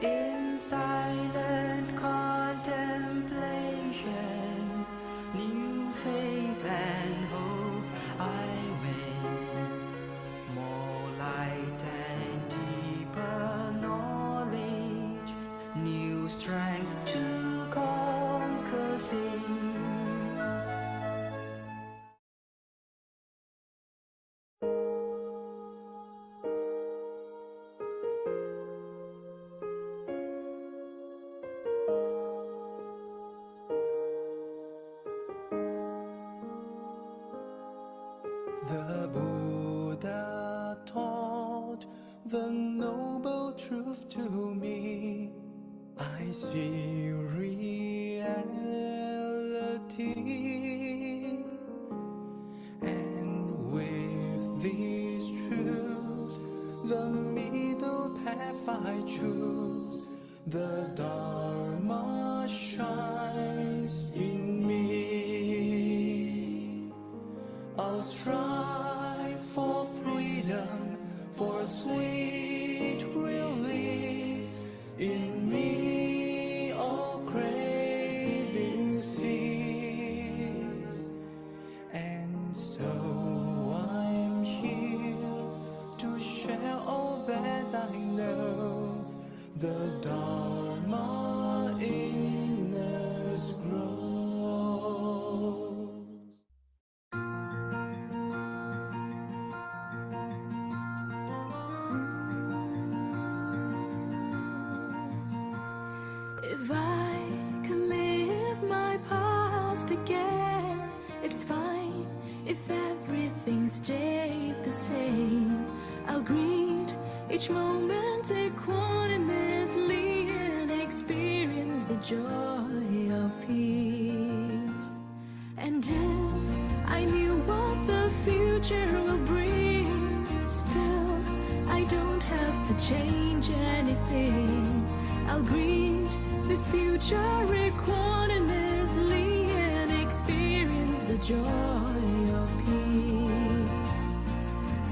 In silent contemplation, new faith and hope I win. More light and deeper knowledge, new strength to conquer sin. The Buddha taught the noble truth to me. I see reality, and with these truths, the middle path I choose. The Dharma shines in me. I'll strive for freedom, for sweet release. In me all craving cease. And so I'm here to share all that I know. The Dharma in us grows. If I could live my past again, it's fine. If everything stayed the same, I'll greet each moment equanimously and experience the joy of peace. And if I knew what the future will bring, still I don't have to change anything. I'll greet this future equanimously and experience the joy of peace.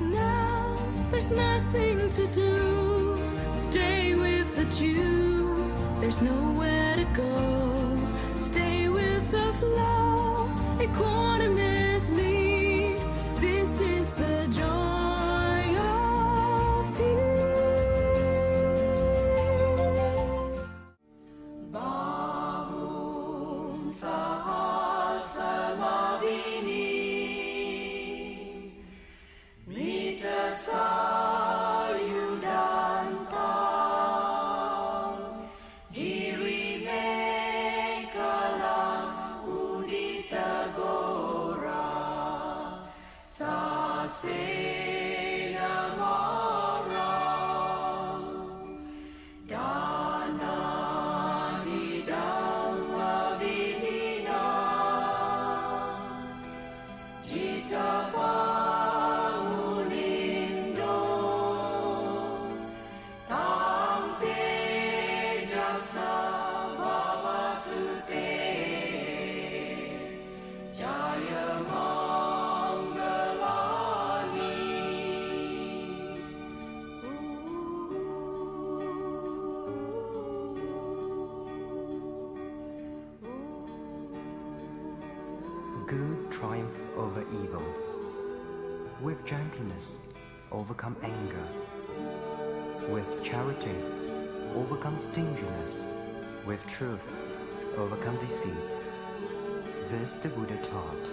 Now there's nothing to do, stay with the two. There's nowhere to go, stay with the flow equanimously. This is the joy of peace. Bahum Sahasamabini Mita Sayudantang Diri Mekalang Udita Gora Sasena Marang Dana Didang Mavidina Jita Pangulindo Tang Tejasa Babatute Jaya Mangalani. Good triumph over evil. With gentleness, overcome anger. With charity, overcome stinginess. With truth, overcome deceit. This the Buddha taught.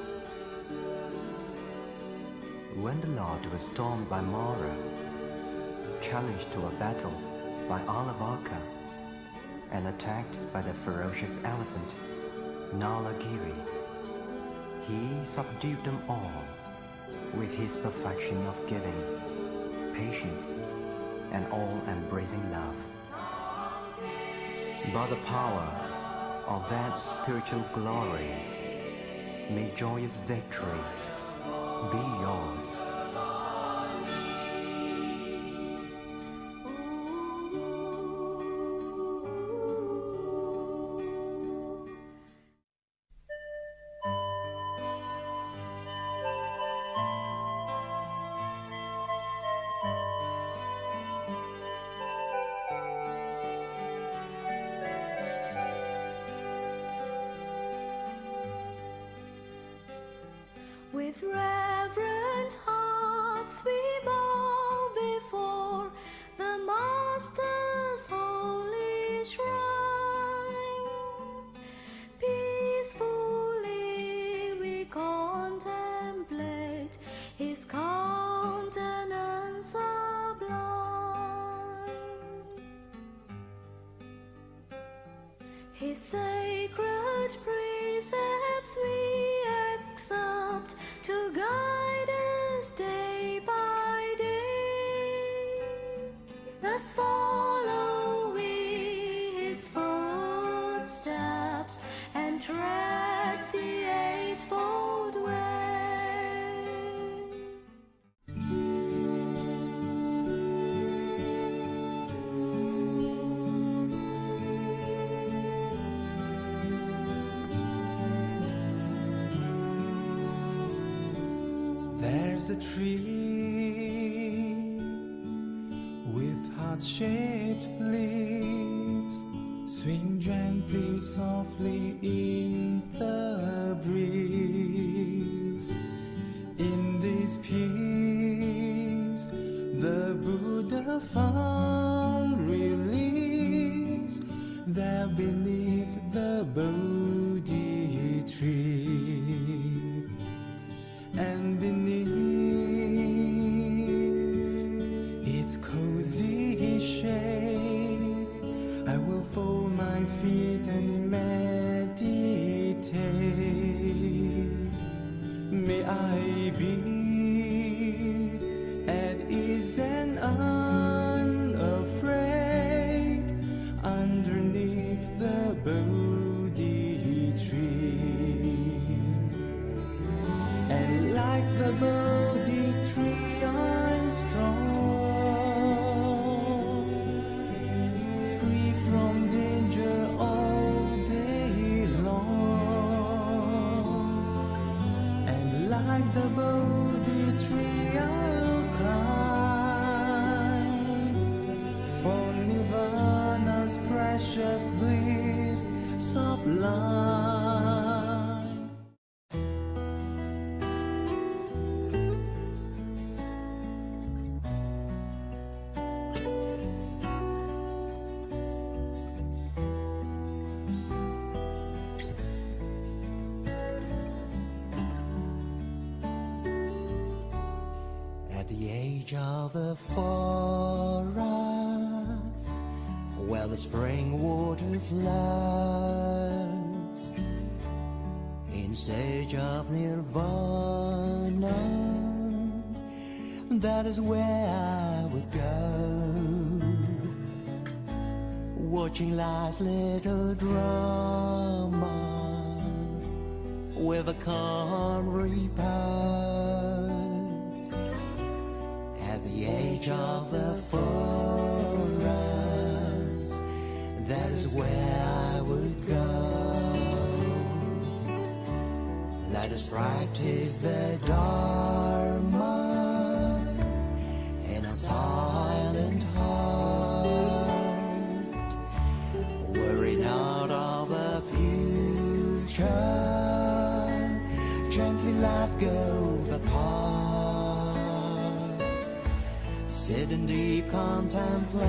When the Lord was stormed by Mara, challenged to a battle by Alavaka, and attacked by the ferocious elephant, Nalagiri, he subdued them all with his perfection of giving, patience, and all-embracing love. By the power of that spiritual glory, may joyous victory be yours. His sacred precepts we accept to guide us day by day. Thus follow we his footsteps and tread the eightfold way. There's a tree with heart-shaped leaves, swing gently, softly in the breeze. In this peace, the Buddha found release. There beneath the Bodhi tree, and beneath its cozy shade, I will fold my feet and meditate. May I be at ease and unafraid underneath the Bodhi tree. And like the Bodhi tree, I'm strong, free from danger all day long. And like the Bodhi tree, I'll climb for Nirvana's precious bliss sublime. At the age of the forest, where the spring water flows, in search of nirvana, that is where I would go. Watching life's little dramas with a calm repose. At the age of the forest, that is where I would go. Let us practice the Dharma in a silent heart, worry not of the future, gently let go the past. Sit in deep contemplation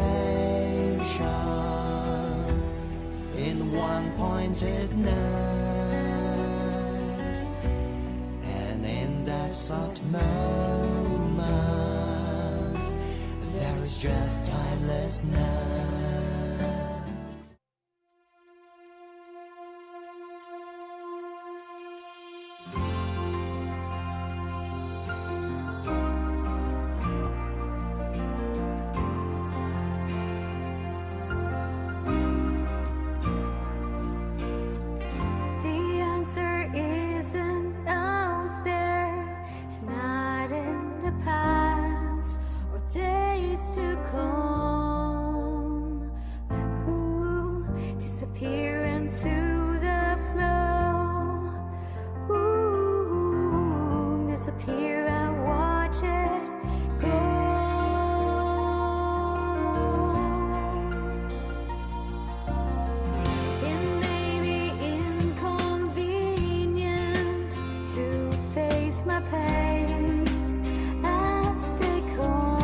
in one-pointedness, and in that soft moment there is just timelessness. Days to come, ooh, disappear into the flow, ooh, disappear and watch it go. It may be inconvenient to face my pain and stay calm.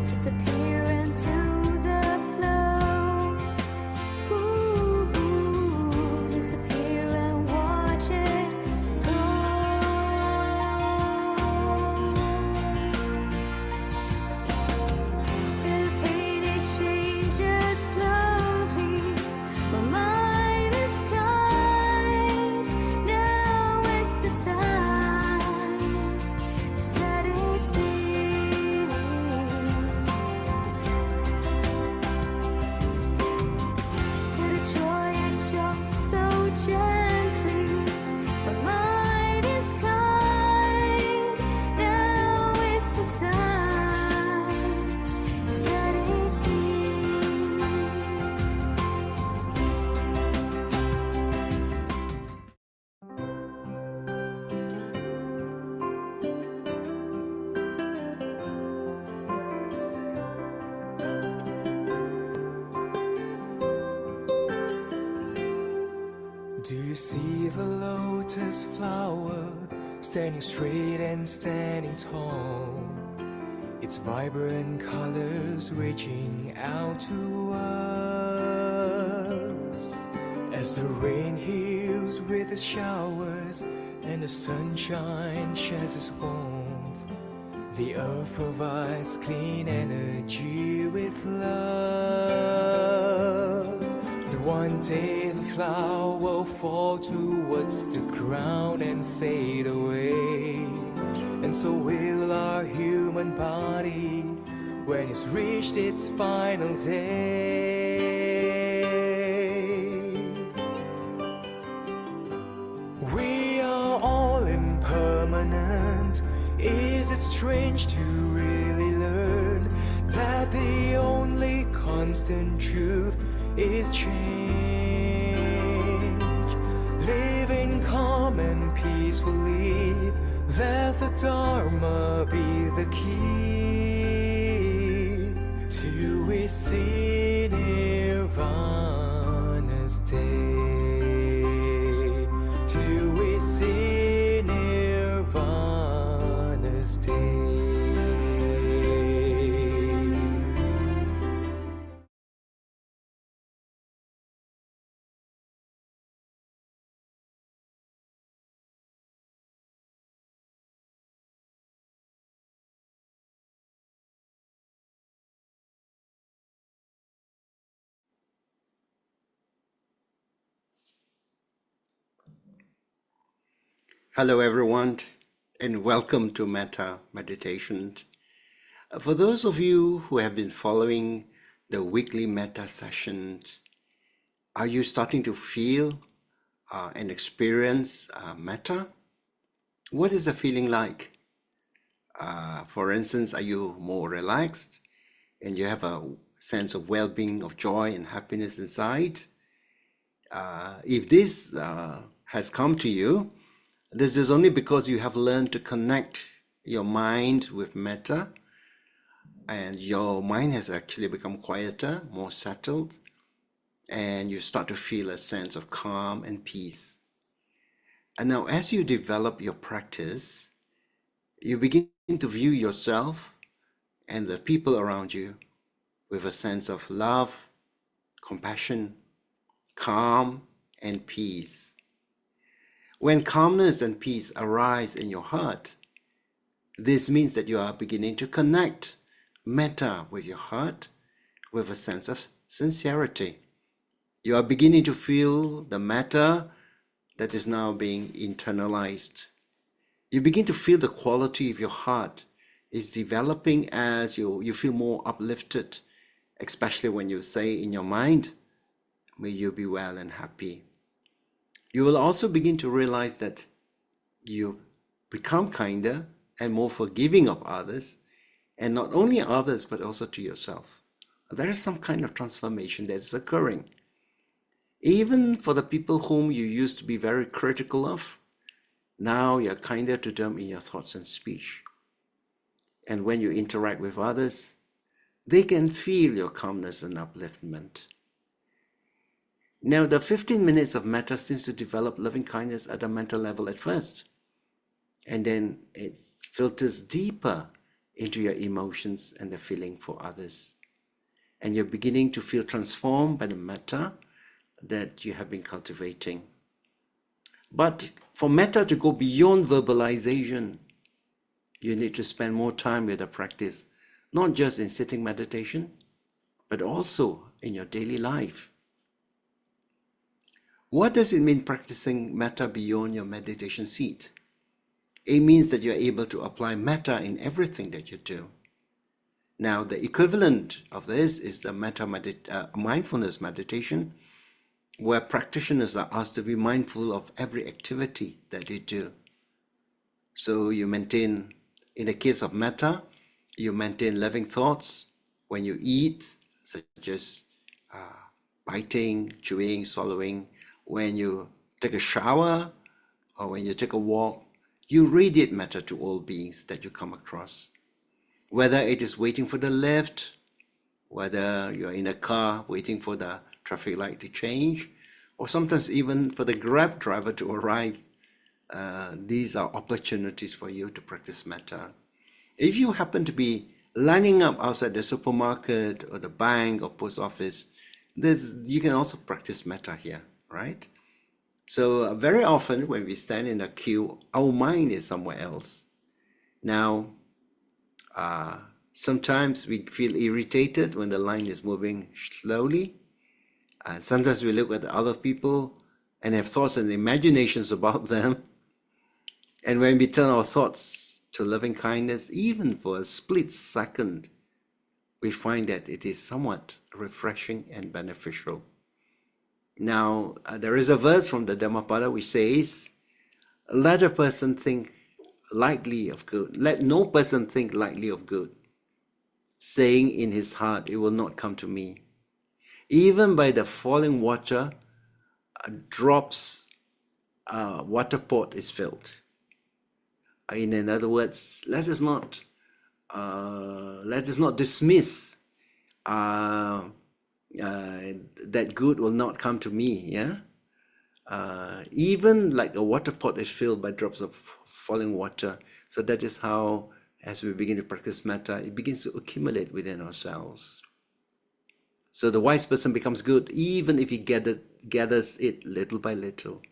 Disappear into the flow, ooh, disappear and watch it go. Feel the pain, it changes slow. you see the lotus flower standing straight and standing tall? Its vibrant colors reaching out to us. As the rain heals with its showers and the sunshine sheds its warmth, the earth provides clean energy with love. And one day the flower will fall towards the ground and fade away. And so will our human body when it's reached its final day. We are all impermanent. Is it strange to really learn that the only constant truth is change? Living calm and peacefully, let the Dharma be the key till we see Nirvana's day. Till we see Nirvana's day. Hello, everyone, and welcome to Metta Meditation. For those of you who have been following the weekly Metta sessions, are you starting to feel and experience Metta? What is the feeling like? For instance, are you more relaxed and you have a sense of well-being, of joy and happiness inside? If this has come to you, this is only because you have learned to connect your mind with Metta, and your mind has actually become quieter, more settled, and you start to feel a sense of calm and peace. And now as you develop your practice, you begin to view yourself and the people around you with a sense of love, compassion, calm, and peace. When calmness and peace arise in your heart, this means that you are beginning to connect Metta with your heart with a sense of sincerity. You are beginning to feel the Metta that is now being internalized. You begin to feel the quality of your heart is developing as you feel more uplifted, especially when you say in your mind, may you be well and happy. You will also begin to realize that you become kinder and more forgiving of others, and not only others, but also to yourself. There is some kind of transformation that is occurring. Even for the people whom you used to be very critical of, now you're kinder to them in your thoughts and speech. And when you interact with others, they can feel your calmness and upliftment. Now, the 15 minutes of Metta seems to develop loving kindness at a mental level at first, and then it filters deeper into your emotions and the feeling for others. And you're beginning to feel transformed by the Metta that you have been cultivating. But for Metta to go beyond verbalization, you need to spend more time with the practice, not just in sitting meditation, but also in your daily life. What does it mean practicing Metta beyond your meditation seat? It means that you're able to apply Metta in everything that you do. Now, the equivalent of this is the mindfulness meditation, where practitioners are asked to be mindful of every activity that they do. So you maintain, in the case of Metta, you maintain loving thoughts when you eat, such as biting, chewing, swallowing. When you take a shower or when you take a walk, you radiate Metta to all beings that you come across. Whether it is waiting for the lift, whether you're in a car waiting for the traffic light to change, or sometimes even for the Grab driver to arrive. These are opportunities for you to practice metta. If you happen to be lining up outside the supermarket or the bank or post office, you can also practice metta here, right? So very often when we stand in a queue, our mind is somewhere else. Now, sometimes we feel irritated when the line is moving slowly. Sometimes we look at other people and have thoughts and imaginations about them. And when we turn our thoughts to loving kindness, even for a split second, we find that it is somewhat refreshing and beneficial. Now, there is a verse from the Dhammapada which says, let a person think lightly of good. Let no person think lightly of good, saying in his heart, it will not come to me. Even by the falling water, drops, water pot is filled. In other words, let us not dismiss that good will not come to me. Yeah, even like a water pot is filled by drops of falling water. So that is how, as we begin to practice metta, it begins to accumulate within ourselves. So the wise person becomes good, even if he gathers it little by little.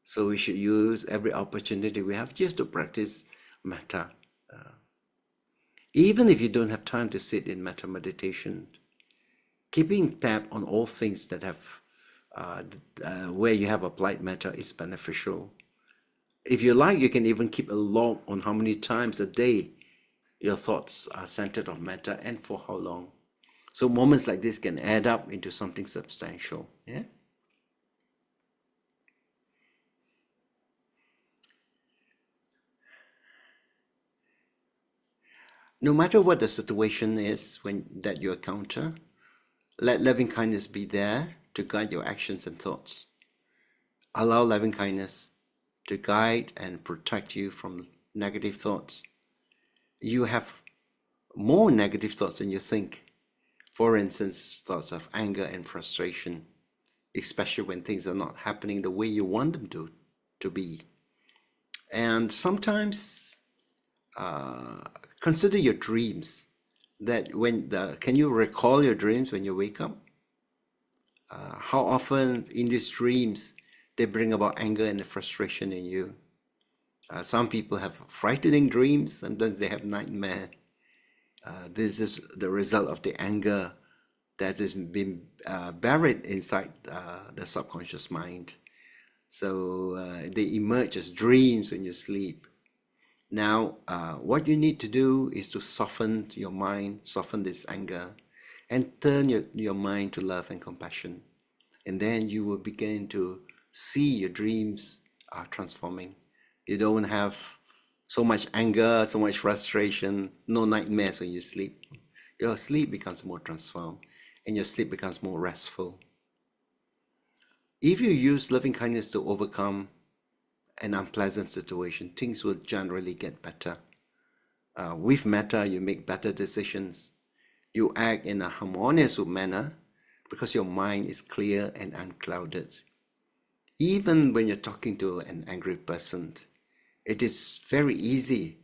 So we should use every opportunity we have just to practice metta. Even if you don't have time to sit in metta meditation, keeping tab on all things that have where you have applied metta is beneficial. If you like, you can even keep a log on how many times a day your thoughts are centered on metta and for how long. So moments like this can add up into something substantial. Yeah. No matter what the situation is that you encounter, let loving kindness be there to guide your actions and thoughts. Allow loving kindness to guide and protect you from negative thoughts. You have more negative thoughts than you think. For instance, thoughts of anger and frustration, especially when things are not happening the way you want them to be. And sometimes consider your dreams. Can you recall your dreams when you wake up? How often in these dreams they bring about anger and frustration in you? Some people have frightening dreams. Sometimes they have nightmare. This is the result of the anger that has been buried inside the subconscious mind. So they emerge as dreams when you sleep. Now, what you need to do is to soften your mind, soften this anger, and turn your mind to love and compassion. And then you will begin to see your dreams are transforming. You don't have so much anger, so much frustration, no nightmares when you sleep. Your sleep becomes more transformed and your sleep becomes more restful. If you use loving kindness to overcome an unpleasant situation, things will generally get better. With metta, you make better decisions. You act in a harmonious manner because your mind is clear and unclouded. Even when you're talking to an angry person, it is very easy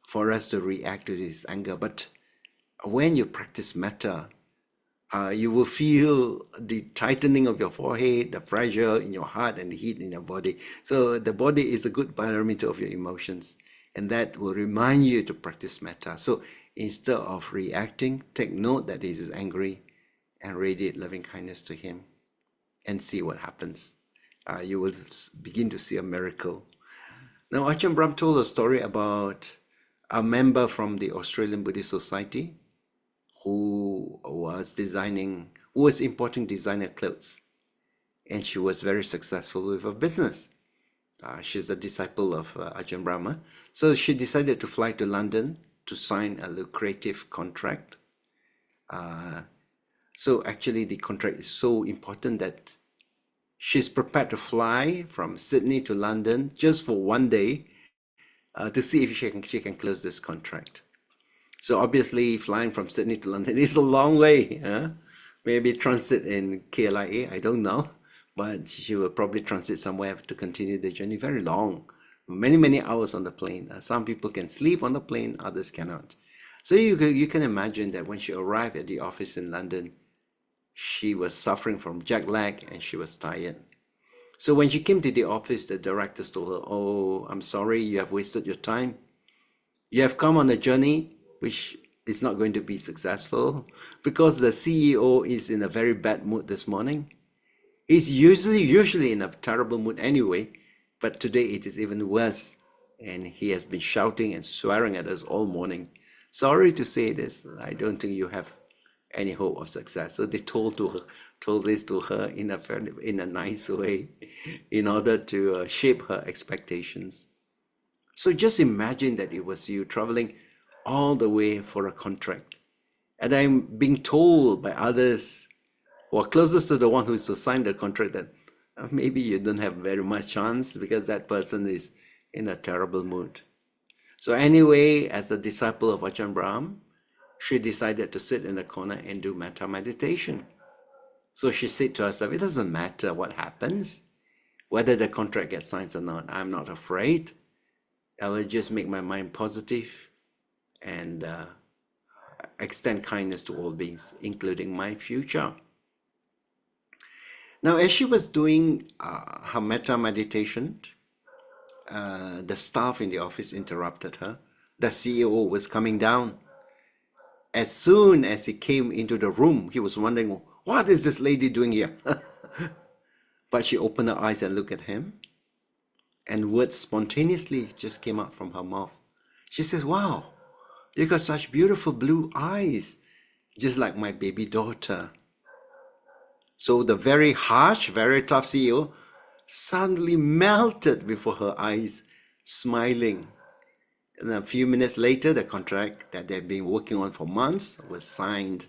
for us to react to this anger. But when you practice metta, you will feel the tightening of your forehead, the pressure in your heart, and the heat in your body. So the body is a good barometer of your emotions, and that will remind you to practice metta. So instead of reacting, take note that he is angry and radiate loving kindness to him and see what happens. You will begin to see a miracle. Now, Ajahn Brahm told a story about a member from the Australian Buddhist Society who was importing designer clothes, and she was very successful with her business. She's a disciple of Ajahn Brahma, so she decided to fly to London to sign a lucrative contract. So actually the contract is so important that she's prepared to fly from Sydney to London just for one day to see if she can close this contract. So obviously flying from Sydney to London is a long way. Maybe transit in KLIA, I don't know. but she will probably transit somewhere to continue the journey. Very long, many hours on the plane. Some people can sleep on the plane, others cannot. So you can imagine that when she arrived at the office in London, she was suffering from jet lag and she was tired. So when she came to the office, the directors told her, "Oh, I'm sorry, you have wasted your time. You have come on a journey which is not going to be successful because the CEO is in a very bad mood this morning. He's usually in a terrible mood anyway, but today it is even worse. And he has been shouting and swearing at us all morning. Sorry to say this, I don't think you have any hope of success." So they told this to her in a nice way, in order to shape her expectations. So just imagine that it was you traveling all the way for a contract, and I'm being told by others who are closest to the one who is to sign the contract that maybe you don't have very much chance because that person is in a terrible mood. So anyway, as a disciple of Ajahn Brahm, she decided to sit in a corner and do metta meditation. So she said to herself, it doesn't matter what happens, whether the contract gets signed or not. I'm not afraid. I will just make my mind positive and extend kindness to all beings, including my future. Now, as she was doing her metta meditation, the staff in the office interrupted her. The CEO was coming down. As soon as he came into the room, he was wondering, what is this lady doing here? But she opened her eyes and looked at him, and words spontaneously just came out from her mouth. She says, "Wow, you got such beautiful blue eyes, just like my baby daughter." So the very harsh, very tough CEO suddenly melted before her eyes, smiling. And a few minutes later, the contract that they've been working on for months was signed.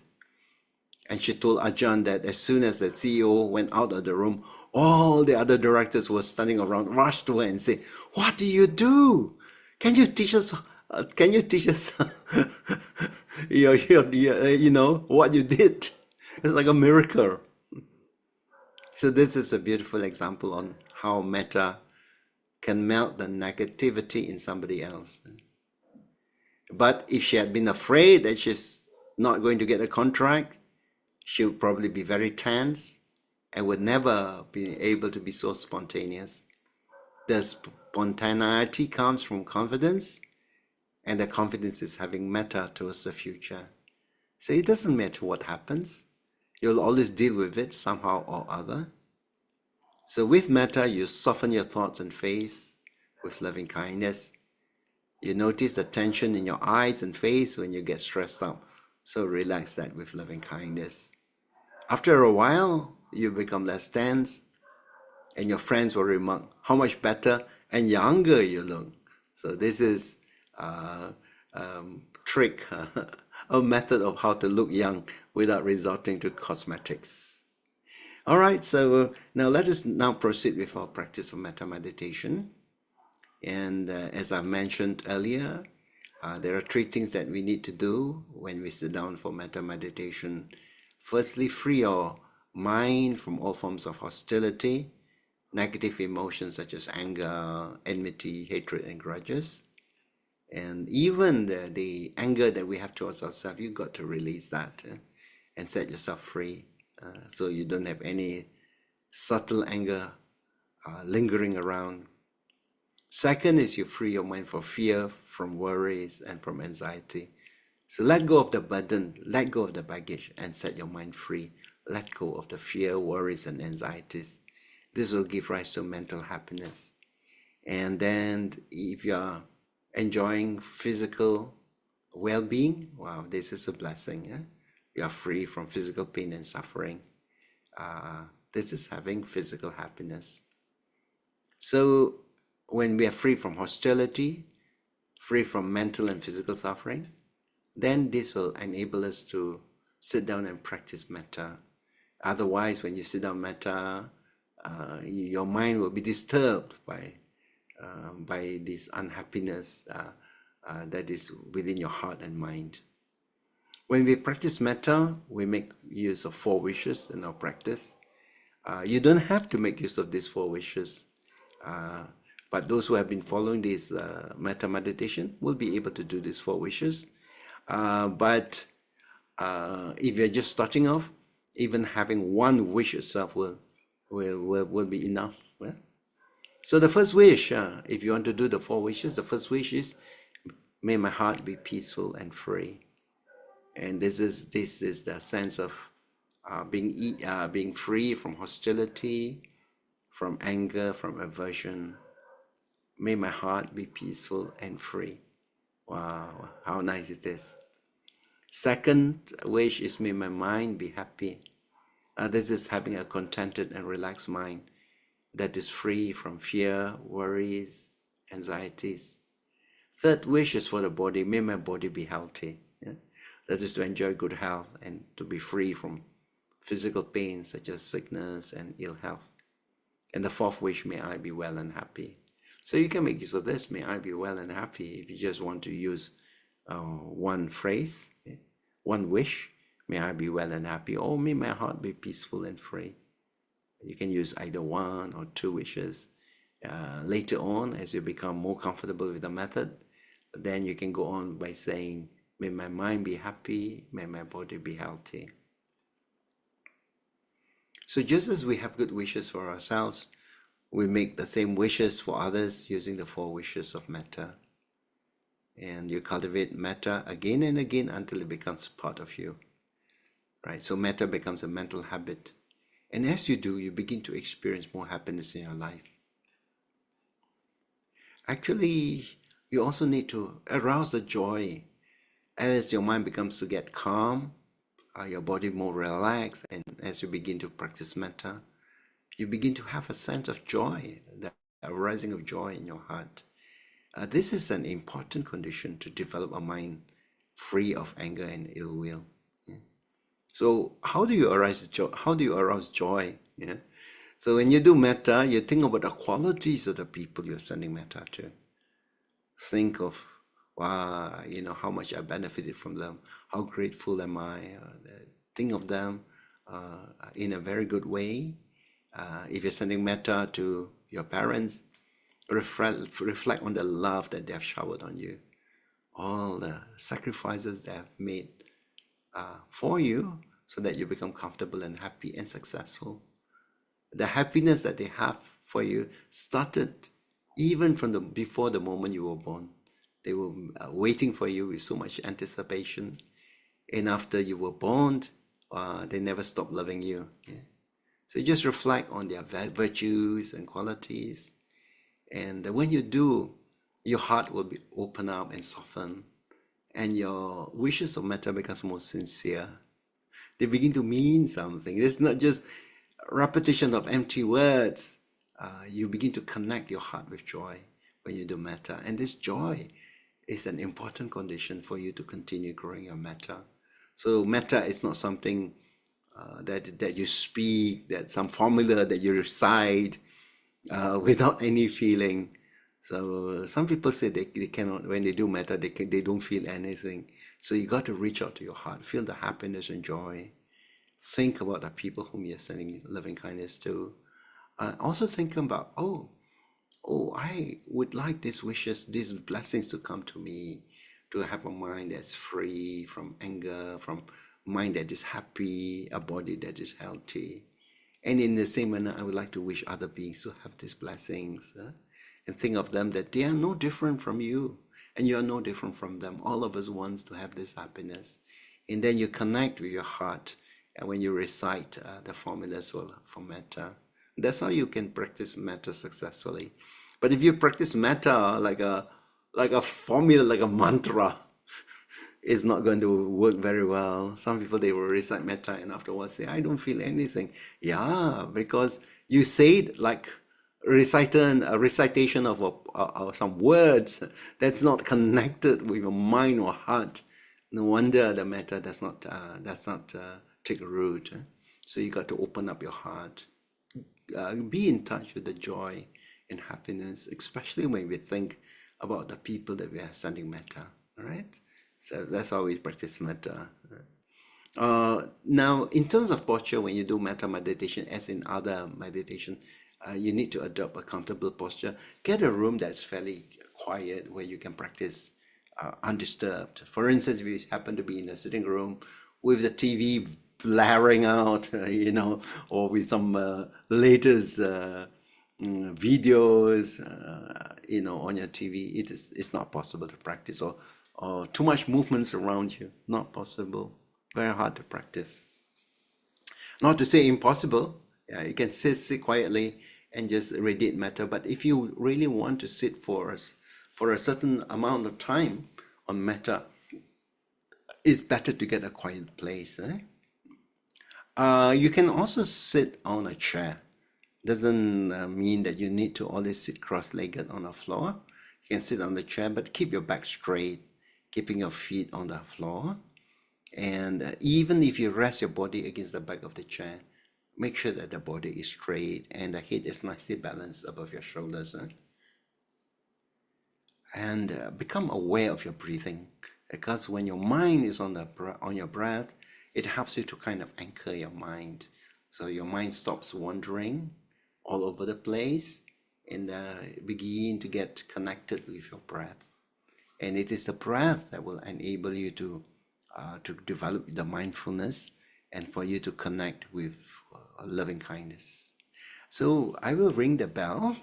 And she told Ajahn that as soon as the CEO went out of the room, all the other directors were standing around, rushed to her and said, "What do you do? Can you teach us? You know what you did? It's like a miracle." So this is a beautiful example on how metta can melt the negativity in somebody else. But if she had been afraid that she's not going to get a contract, she would probably be very tense and would never be able to be so spontaneous. The spontaneity comes from confidence, and the confidence is having metta towards the future. So it doesn't matter what happens, you'll always deal with it somehow or other. So with metta, you soften your thoughts and face with loving kindness. You notice the tension in your eyes and face when you get stressed out. So relax that with loving kindness. After a while, you become less tense, and your friends will remark how much better and younger you look. So this is a trick, a method of how to look young without resorting to cosmetics. All right, so now let us now proceed with our practice of metta meditation. And as I mentioned earlier, there are three things that we need to do when we sit down for metta meditation. Firstly, free your mind from all forms of hostility, negative emotions such as anger, enmity, hatred, and grudges. And even the anger that we have towards ourselves, you've got to release that and set yourself free, so you don't have any subtle anger lingering around. Second is you free your mind from fear, from worries, and from anxiety. So let go of the burden, let go of the baggage, and set your mind free. Let go of the fear, worries, and anxieties. This will give rise to mental happiness. And then if you are enjoying physical well-being, wow, this is a blessing. You are free from physical pain and suffering. This is having physical happiness. So when we are free from hostility, free from mental and physical suffering, then this will enable us to sit down and practice metta. Otherwise, when you sit down metta, your mind will be disturbed by this unhappiness that is within your heart and mind. When we practice metta, we make use of 4 wishes in our practice. You don't have to make use of these 4 wishes. But those who have been following this metta meditation will be able to do these 4 wishes. But if you're just starting off, even having 1 wish itself will be enough. Well, so the first wish, if you want to do the 4 wishes, the first wish is, may my heart be peaceful and free. And this is the sense of being free from hostility, from anger, from aversion. May my heart be peaceful and free. Wow, how nice it is. Second wish is, may my mind be happy. This is having a contented and relaxed mind that is free from fear, worries, anxieties. Third wish is for the body. May my body be healthy. Yeah? That is to enjoy good health and to be free from physical pain such as sickness and ill health. And the fourth wish, may I be well and happy. So you can make use of this, may I be well and happy. If you just want to use one phrase, one wish, may I be well and happy, or may my heart be peaceful and free. You can use either 1 or 2 wishes. Later on, as you become more comfortable with the method, then you can go on by saying, may my mind be happy, may my body be healthy. So just as we have good wishes for ourselves, we make the same wishes for others using the 4 wishes of metta. And you cultivate metta again and again until it becomes part of you. Right? So metta becomes a mental habit. And as you do, you begin to experience more happiness in your life. Actually, you also need to arouse the joy. As your mind becomes to get calm, your body more relaxed, and as you begin to practice metta, you begin to have a sense of joy, the arising of joy in your heart. This is an important condition to develop a mind free of anger and ill will. Yeah? So how do you arouse joy? How do you arouse joy? Yeah? So when you do metta, you think about the qualities of the people you're sending metta to. Think of, wow, how much I benefited from them. How grateful am I? Think of them in a very good way. If you're sending metta to your parents, reflect on the love that they have showered on you, all the sacrifices they have made for you so that you become comfortable and happy and successful. The happiness that they have for you started even from before the moment you were born. They were waiting for you with so much anticipation, and after you were born, they never stopped loving you. Yeah? So you just reflect on their virtues and qualities, and when you do, your heart will be open up and soften, and your wishes of metta becomes more sincere. They begin to mean something. It's not just repetition of empty words. You begin to connect your heart with joy when you do metta, and this joy is an important condition for you to continue growing your metta. So metta is not something that you speak, that some formula that you recite without any feeling. So some people say they cannot, when they do metta, they don't feel anything. So you got to reach out to your heart, feel the happiness and joy. Think about the people whom you're sending loving kindness to. Also think about, I would like these wishes, these blessings to come to me, to have a mind that's free from anger, from mind that is happy, a body that is healthy. And in the same manner, I would like to wish other beings to have these blessings, and think of them that they are no different from you, and you are no different from them. All of us wants to have this happiness. And then you connect with your heart, and when you recite the formulas for metta, that's how you can practice metta successfully. But if you practice metta like a formula, like a mantra, it's not going to work very well. Some people, they will recite metta and afterwards say, I don't feel anything. Yeah, because you say it like a recitation of some words that's not connected with your mind or heart. No wonder the metta does not take root. So you got to open up your heart, be in touch with the joy and happiness, especially when we think about the people that we are sending metta. All right. So that's how we practice metta. Now, in terms of posture, when you do metta meditation, as in other meditation, you need to adopt a comfortable posture. Get a room that's fairly quiet where you can practice undisturbed. For instance, if you happen to be in a sitting room with the TV blaring out, or with some latest videos, on your TV, it's not possible to practice, or too much movements around you, not possible, very hard to practice. Not to say impossible. Yeah, you can sit quietly and just radiate matter. But if you really want to sit for a certain amount of time on metta, it's better to get a quiet place. You can also sit on a chair. Doesn't mean that you need to always sit cross-legged on the floor. You can sit on the chair, but keep your back straight, keeping your feet on the floor. And even if you rest your body against the back of the chair, make sure that the body is straight and the head is nicely balanced above your shoulders. And become aware of your breathing, because when your mind is on your breath, it helps you to kind of anchor your mind. So your mind stops wandering all over the place and begin to get connected with your breath. And it is the breath that will enable you to develop the mindfulness and for you to connect with loving kindness. So I will ring the bell,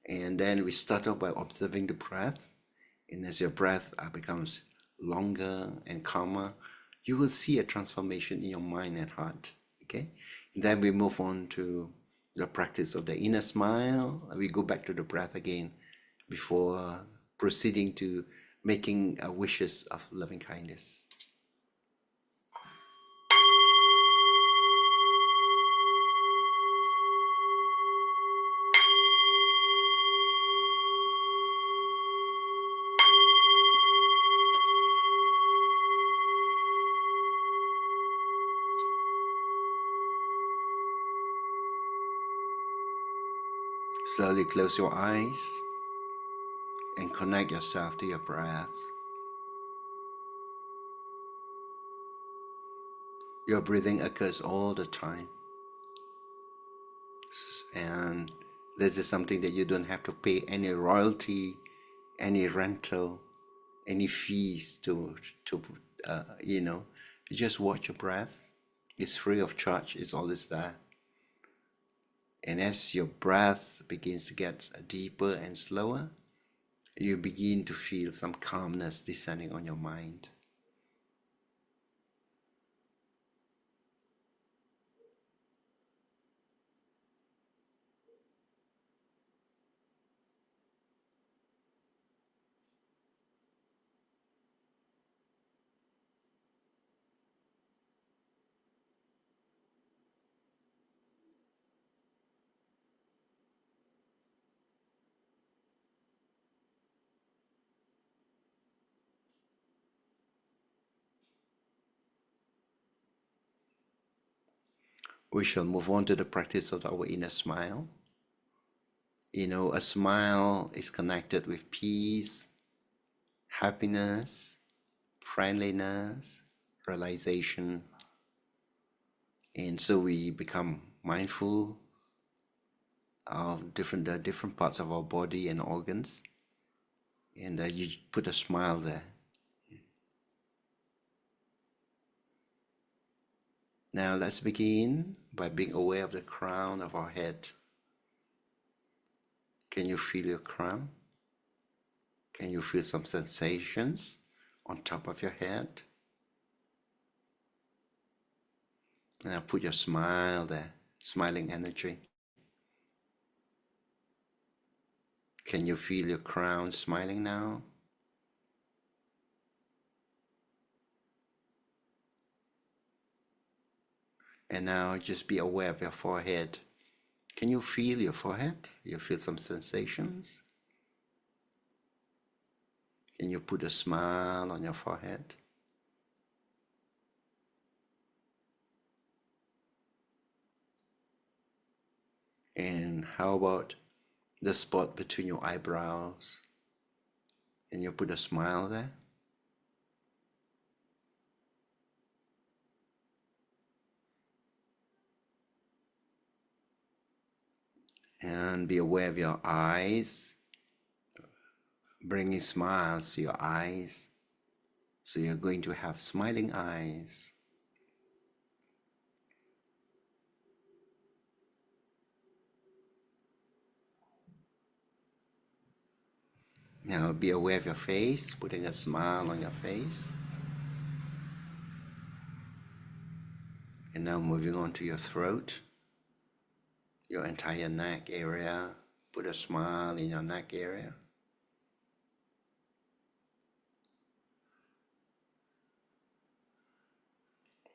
and then we start off by observing the breath. And as your breath becomes longer and calmer, you will see a transformation in your mind and heart. Okay? And then we move on to the practice of the inner smile. We go back to the breath again before proceeding to making wishes of loving kindness. Slowly close your eyes and connect yourself to your breath. Your breathing occurs all the time. And this is something that you don't have to pay any royalty, any rental, any fees to you just watch your breath. It's free of charge. It's always there. And as your breath begins to get deeper and slower, you begin to feel some calmness descending on your mind. We shall move on to the practice of our inner smile. A smile is connected with peace, happiness, friendliness, realization. And so we become mindful of the different parts of our body and organs. And you put a smile there. Now let's begin by being aware of the crown of our head. Can you feel your crown? Can you feel some sensations on top of your head? Now put your smile there, smiling energy. Can you feel your crown smiling now? And now just be aware of your forehead. Can you feel your forehead? You feel some sensations? Can you put a smile on your forehead? And how about the spot between your eyebrows? Can you put a smile there? And be aware of your eyes, bringing smiles to your eyes. So you're going to have smiling eyes. Now be aware of your face, putting a smile on your face. And now moving on to your throat, your entire neck area. Put a smile in your neck area.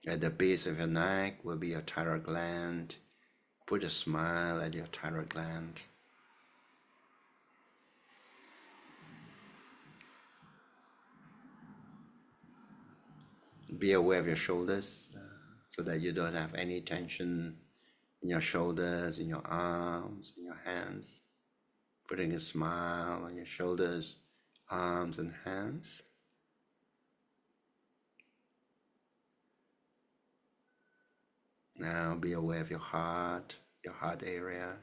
At the base of your neck will be your thyroid gland. Put a smile at your thyroid gland. Be aware of your shoulders so that you don't have any tension in your shoulders, in your arms, in your hands. Putting a smile on your shoulders, arms and hands. Now be aware of your heart area.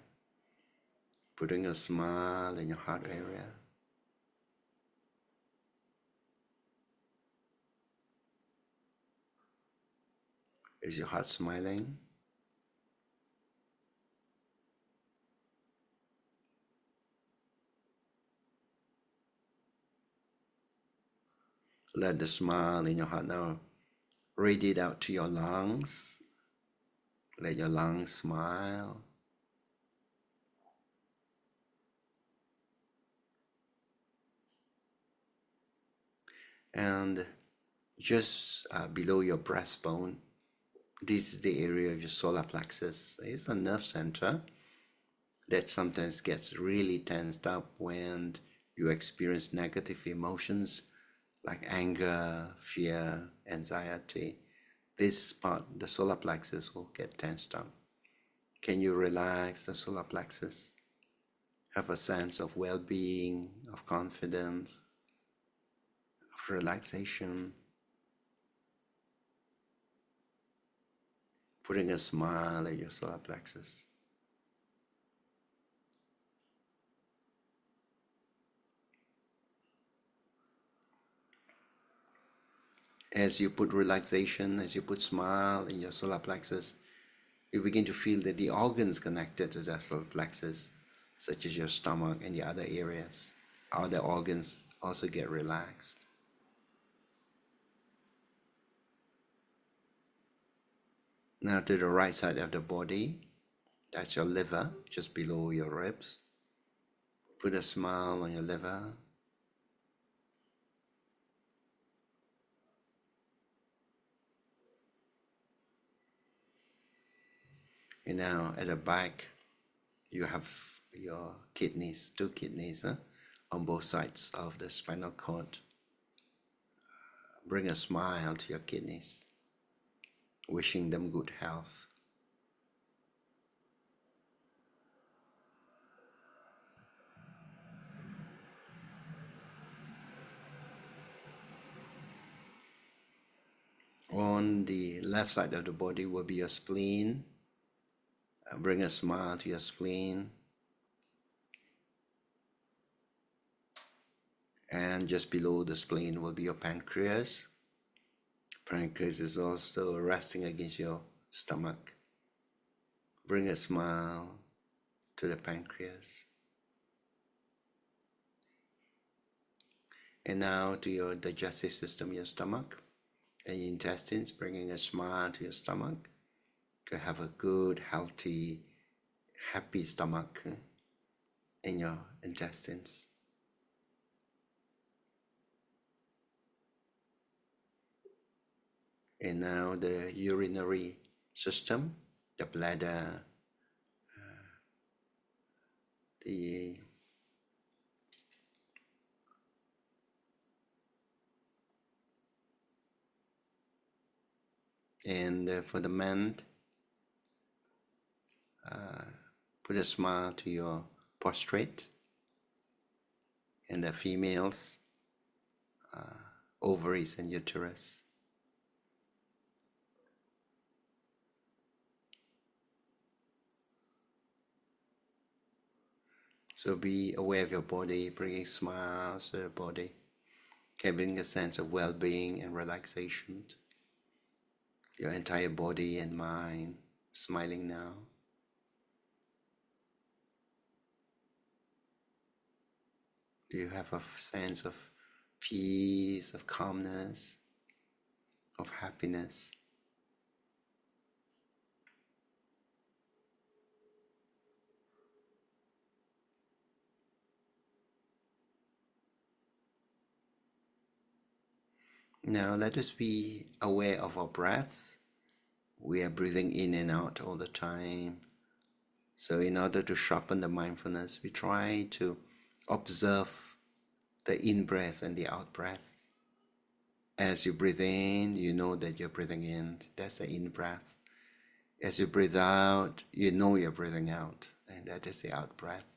Putting a smile in your heart area. Is your heart smiling? Let the smile in your heart now radiate out to your lungs. Let your lungs smile. And just below your breastbone, this is the area of your solar plexus. It's a nerve center that sometimes gets really tensed up when you experience negative emotions like anger, fear, anxiety. This part, the solar plexus, will get tensed up. Can you relax the solar plexus? Have a sense of well-being, of confidence, of relaxation. Putting a smile at your solar plexus. As you put relaxation, as you put smile in your solar plexus, you begin to feel that the organs connected to the solar plexus, such as your stomach and the other areas, other organs also get relaxed. Now to the right side of the body, that's your liver, just below your ribs. Put a smile on your liver. And now at the back, you have your kidneys, two kidneys on both sides of the spinal cord. Bring a smile to your kidneys, wishing them good health. On the left side of the body will be your spleen. Bring a smile to your spleen. And just below the spleen will be your pancreas. Pancreas is also resting against your stomach. Bring a smile to the pancreas. And now to your digestive system, your stomach and your intestines, bringing a smile to your stomach to have a good, healthy, happy stomach in your intestines. And now the urinary system, the bladder, and for the men, put a smile to your prostate, and the females, ovaries and uterus. So be aware of your body, bringing smiles to your body, having a sense of well-being and relaxation. Your entire body and mind smiling now. Do you have a sense of peace, of calmness, of happiness? Now let us be aware of our breath. We are breathing in and out all the time. So in order to sharpen the mindfulness, we try to observe the in-breath and the out-breath. As you breathe in, you know that you're breathing in. That's the in-breath. As you breathe out, you know you're breathing out. And that is the out-breath.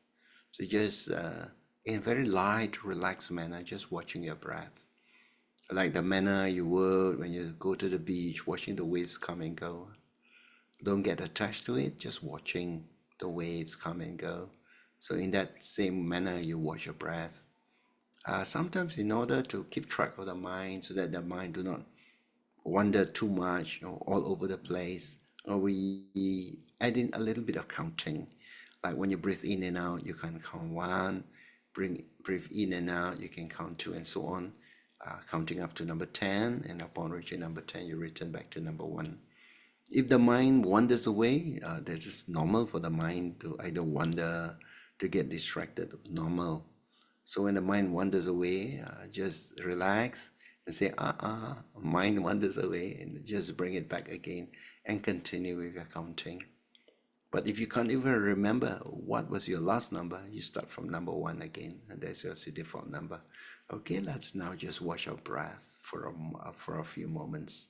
So just in a very light, relaxed manner, just watching your breath. Like the manner you would when you go to the beach, watching the waves come and go. Don't get attached to it, just watching the waves come and go. So in that same manner, you watch your breath. Sometimes in order to keep track of the mind so that the mind do not wander too much or all over the place, we add in a little bit of counting. Like when you breathe in and out, you can count one, breathe in and out, you can count two, and so on, counting up to number 10, and upon reaching number 10, you return back to number 1. If the mind wanders away, that's just normal for the mind to either wander, to get distracted, normal. So when the mind wanders away, just relax and say, mind wanders away, and just bring it back again and continue with your counting. But if you can't even remember what was your last number, you start from number 1 again, and that's your default number. Okay, let's now just watch our breath for a few moments.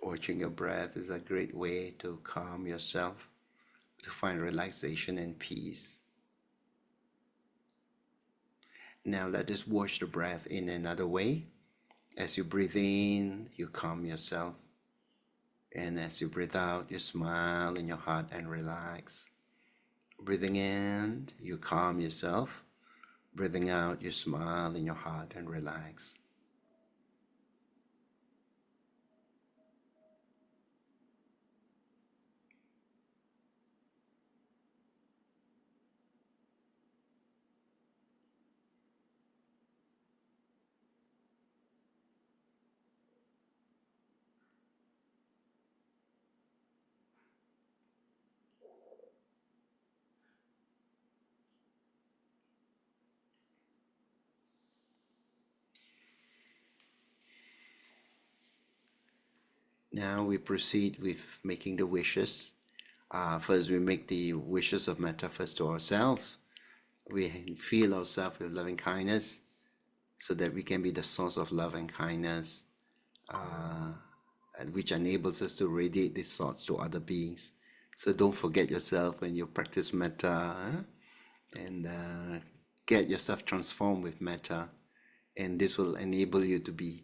Watching your breath is a great way to calm yourself, to find relaxation and peace. Now let us watch the breath in another way. As you breathe in, you calm yourself. And as you breathe out, you smile in your heart and relax. Breathing in, you calm yourself. Breathing out, you smile in your heart and relax. Now we proceed with making the wishes. First, we make the wishes of Metta first to ourselves. We fill ourselves with loving kindness so that we can be the source of love and kindness, and which enables us to radiate these thoughts to other beings. So don't forget yourself when you practice Metta, and get yourself transformed with Metta, and this will enable you to be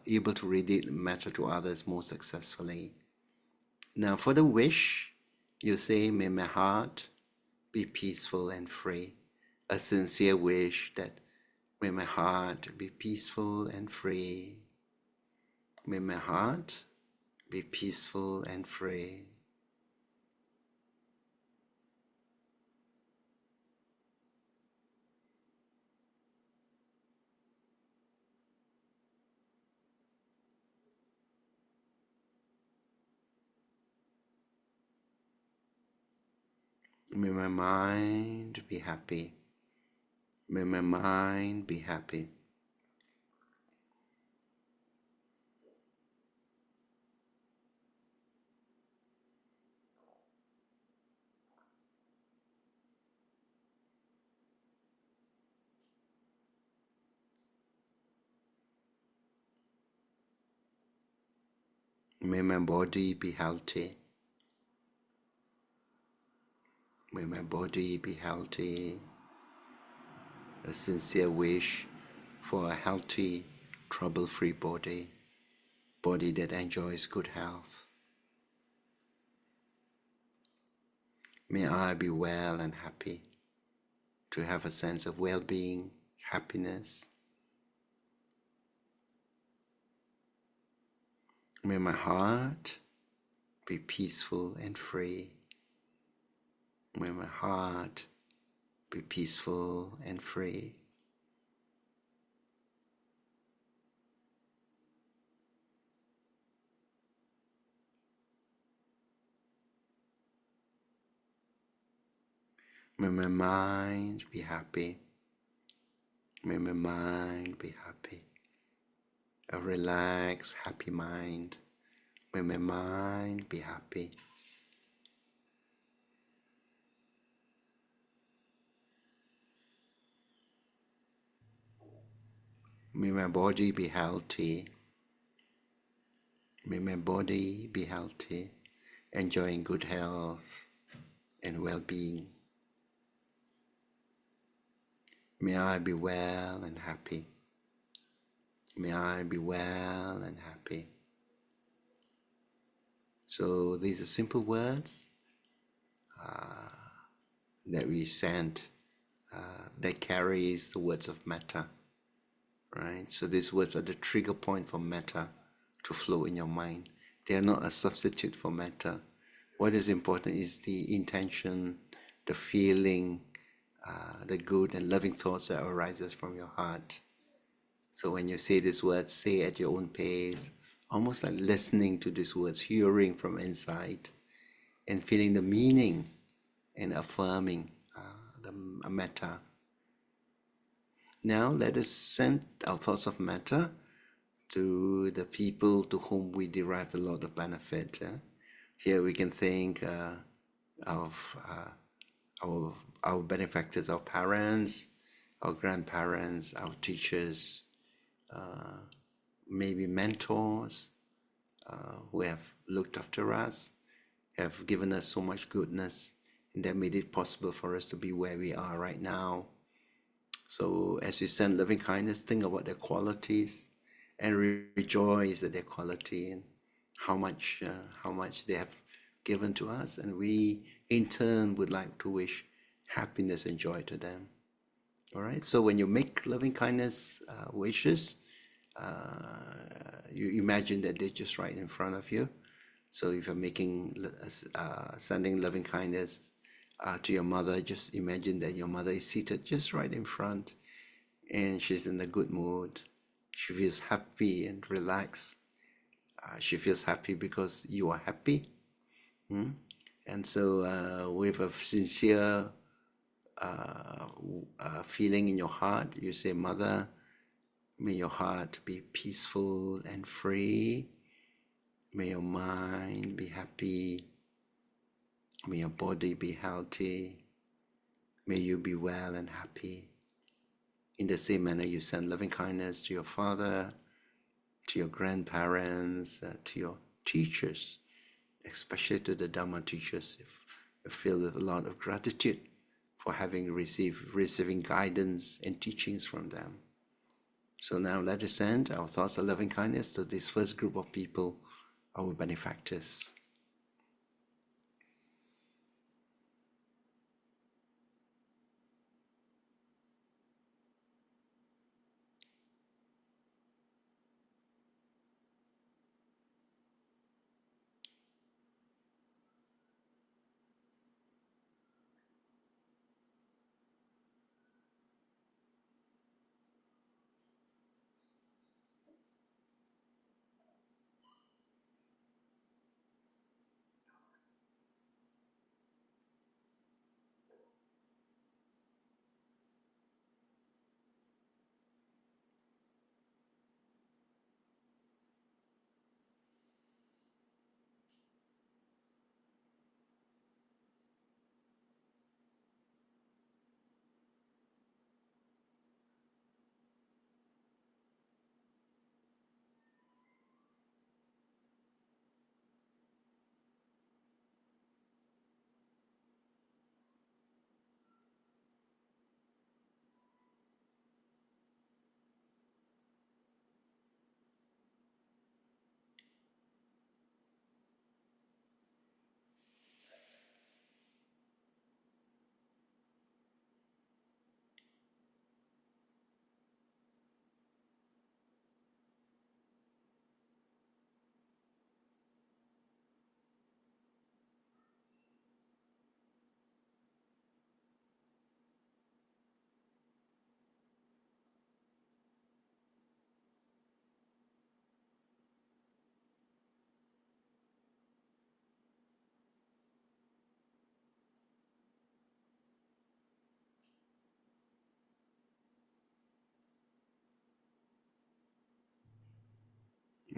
able to radiate Metta to others more successfully. Now for the wish, You say, may my heart be peaceful and free. A sincere wish that may my heart be peaceful and free. May my heart be peaceful and free. May my mind be happy. May my mind be happy. May my body be healthy. May my body be healthy. A sincere wish for a healthy, trouble-free body. Body that enjoys good health. May I be well and happy, to have a sense of well-being, happiness. May my heart be peaceful and free. May my heart be peaceful and free. May my mind be happy. May my mind be happy. A relaxed, happy mind. May my mind be happy. May my body be healthy. May my body be healthy, enjoying good health and well-being. May I be well and happy. May I be well and happy. So these are simple words that we send that carries the words of metta, right? So these words are the trigger point for metta to flow in your mind. They are not a substitute for metta. What is important is the intention, the feeling, the good and loving thoughts that arises from your heart. So when you say these words, say at your own pace, almost like listening to these words, hearing from inside, and feeling the meaning and affirming the metta. Now let us send our thoughts of metta to the people to whom we derive a lot of benefit. Here we can think of our benefactors, our parents, our grandparents, our teachers, maybe mentors who have looked after us, have given us so much goodness, and that made it possible for us to be where we are right now. So as you send loving kindness, think about their qualities and rejoice at their quality and how much they have given to us, and we in turn would like to wish happiness and joy to them. All right, so when you make loving kindness wishes, you imagine that they're just right in front of you. So if you're sending loving kindness to your mother, just imagine that your mother is seated just right in front and she's in a good mood. She feels happy and relaxed. She feels happy because you are happy. And so with a sincere feeling in your heart, you say, Mother, may your heart be peaceful and free. May your mind be happy. May your body be healthy. May you be well and happy. In the same manner, you send loving kindness to your father, to your grandparents, to your teachers, especially to the Dhamma teachers. You feel with a lot of gratitude for having receiving guidance and teachings from them. So now let us send our thoughts of loving kindness to this first group of people, our benefactors.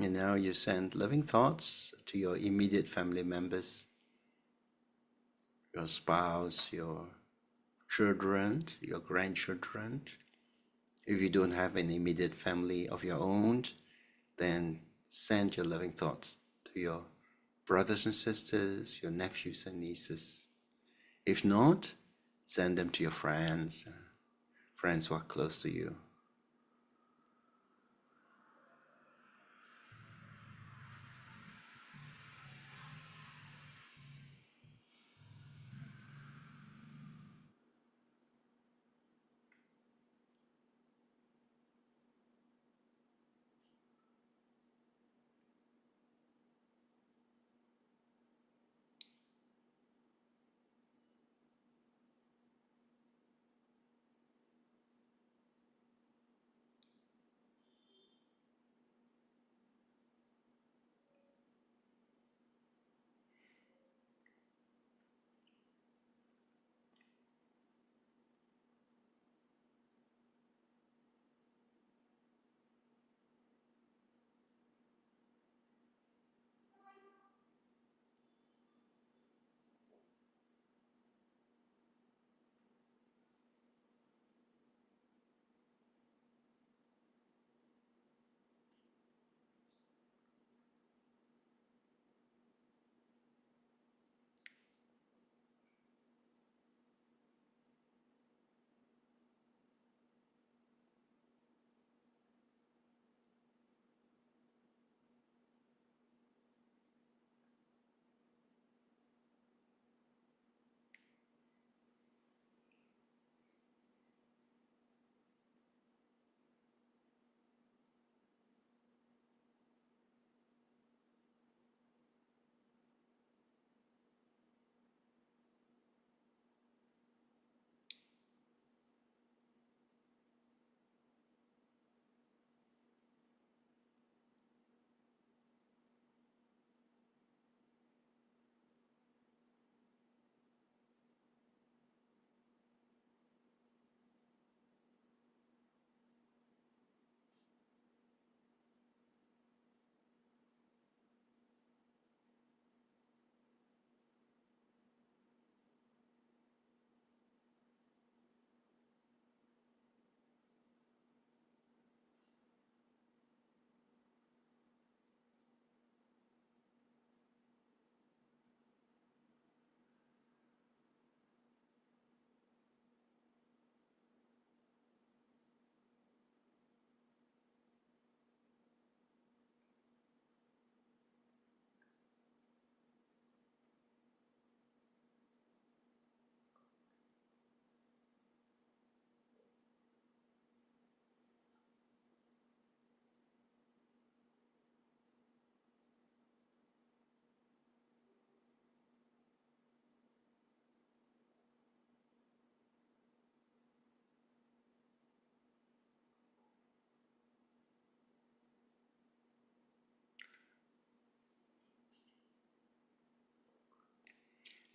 And now you send loving thoughts to your immediate family members, your spouse, your children, your grandchildren. If you don't have an immediate family of your own, then send your loving thoughts to your brothers and sisters, your nephews and nieces. If not, send them to your friends, friends who are close to you.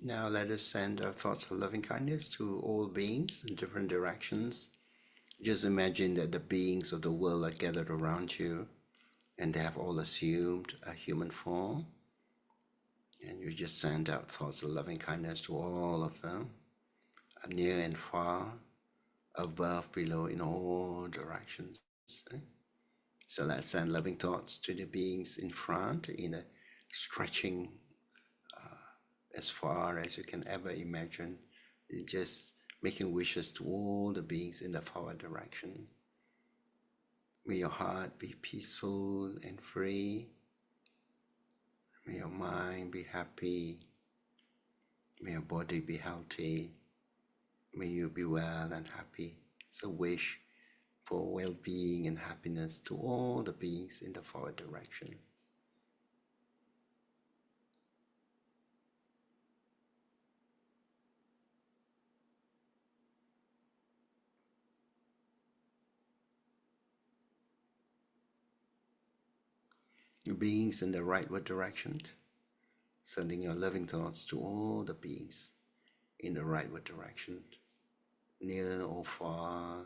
Now let us send our thoughts of loving kindness to all beings in different directions. Just imagine that the beings of the world are gathered around you and they have all assumed a human form. And you just send out thoughts of loving kindness to all of them, near and far, above, below, in all directions. So let's send loving thoughts to the beings in front in a stretching as far as you can ever imagine, just making wishes to all the beings in the forward direction. May your heart be peaceful and free. May your mind be happy. May your body be healthy. May you be well and happy. So wish for well-being and happiness to all the beings in the forward direction. Your beings in the rightward direction, sending your loving thoughts to all the beings in the rightward direction, near or far,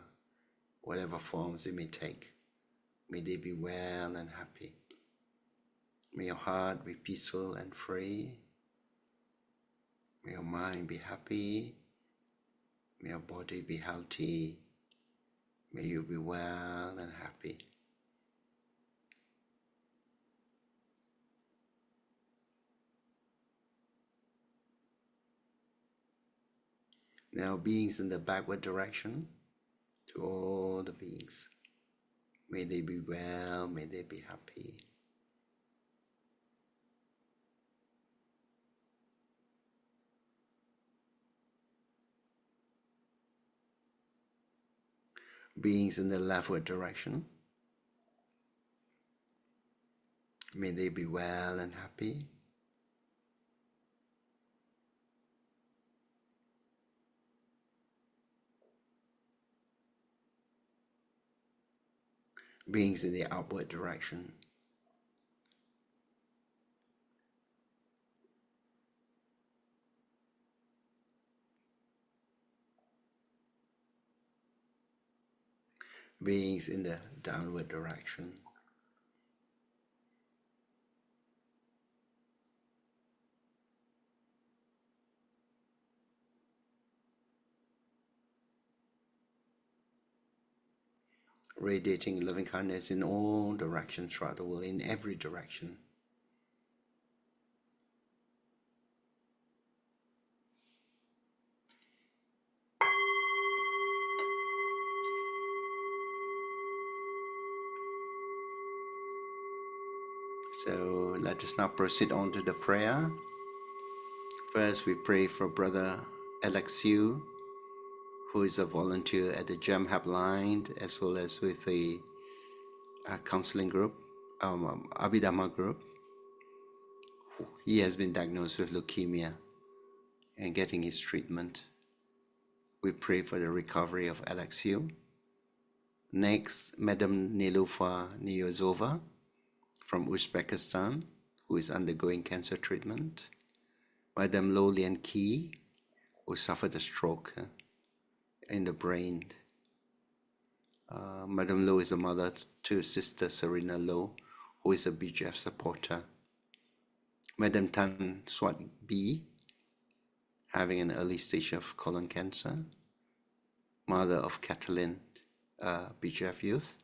whatever forms it may take. May they be well and happy. May your heart be peaceful and free. May your mind be happy. May your body be healthy. May you be well and happy. Now beings in the backward direction, to all the beings. May they be well, may they be happy. Beings in the leftward direction, may they be well and happy. Beings in the upward direction, beings in the downward direction, radiating loving kindness in all directions throughout the world, in every direction. So let us now proceed on to the prayer. First, we pray for Brother Alexiu, who is a volunteer at the Gem Helpline, as well as with the counseling group, Abhidhamma group. He has been diagnosed with leukemia and getting his treatment. We pray for the recovery of Alexiu. Next, Madam Nilufa Niyozova from Uzbekistan, who is undergoing cancer treatment. Madam Lo Lian Ki, who suffered a stroke in the brain. Madam Lo is the mother to Sister Serena Lo, who is a BGF supporter. Madam Tan Swat B, having an early stage of colon cancer. Mother of Catalin, BGF youth.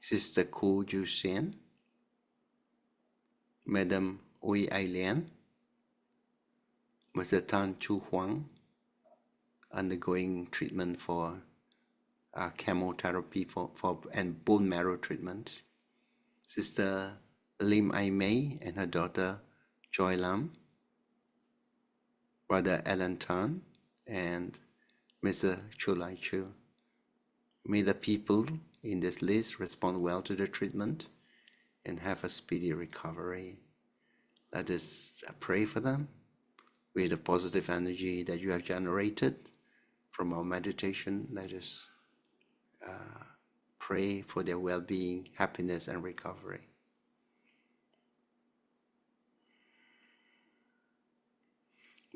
Sister Ku Ju Sien. Madam Ui Ai Lian. Mr. Tan Chu Huang, undergoing treatment for chemotherapy and bone marrow treatment. Sister Lim Ai Mei and her daughter Joy Lam. Brother Alan Tan and Mr. Chu Lai Chu. May the people in this list respond well to the treatment and have a speedy recovery. Let us pray for them with the positive energy that you have generated from our meditation. Let us pray for their well-being, happiness, and recovery.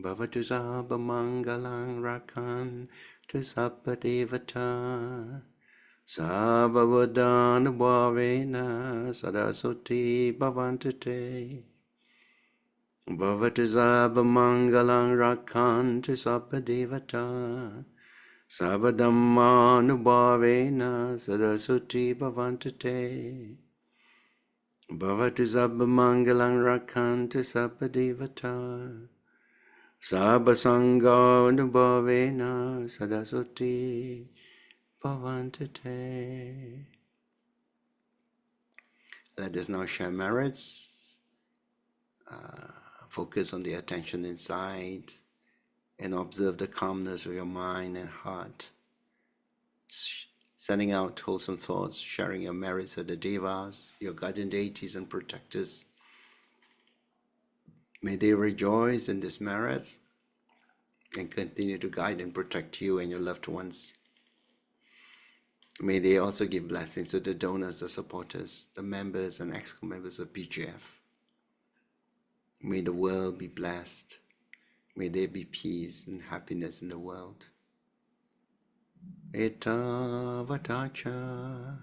Bhavatu sabba mangalang rakan tu sabba devata sabba vadana bhavena sadasoti bhavantute. Bhavatu sabba mangalang rakan tu sabba devata sabba dhammanu bhavena sadasoti bhavantute. Bhavatu sabba mangalang rakan tu sabba devata Sabba sangha anubhavena sadasoti bhavantate. Let us now share merits, focus on the attention inside, and observe the calmness of your mind and heart. Sending out wholesome thoughts, sharing your merits with the devas, your guardian deities and protectors. May they rejoice in this merit and continue to guide and protect you and your loved ones. May they also give blessings to the donors, the supporters, the members and ex-members of BGF. May the world be blessed. May there be peace and happiness in the world. Etta vatacha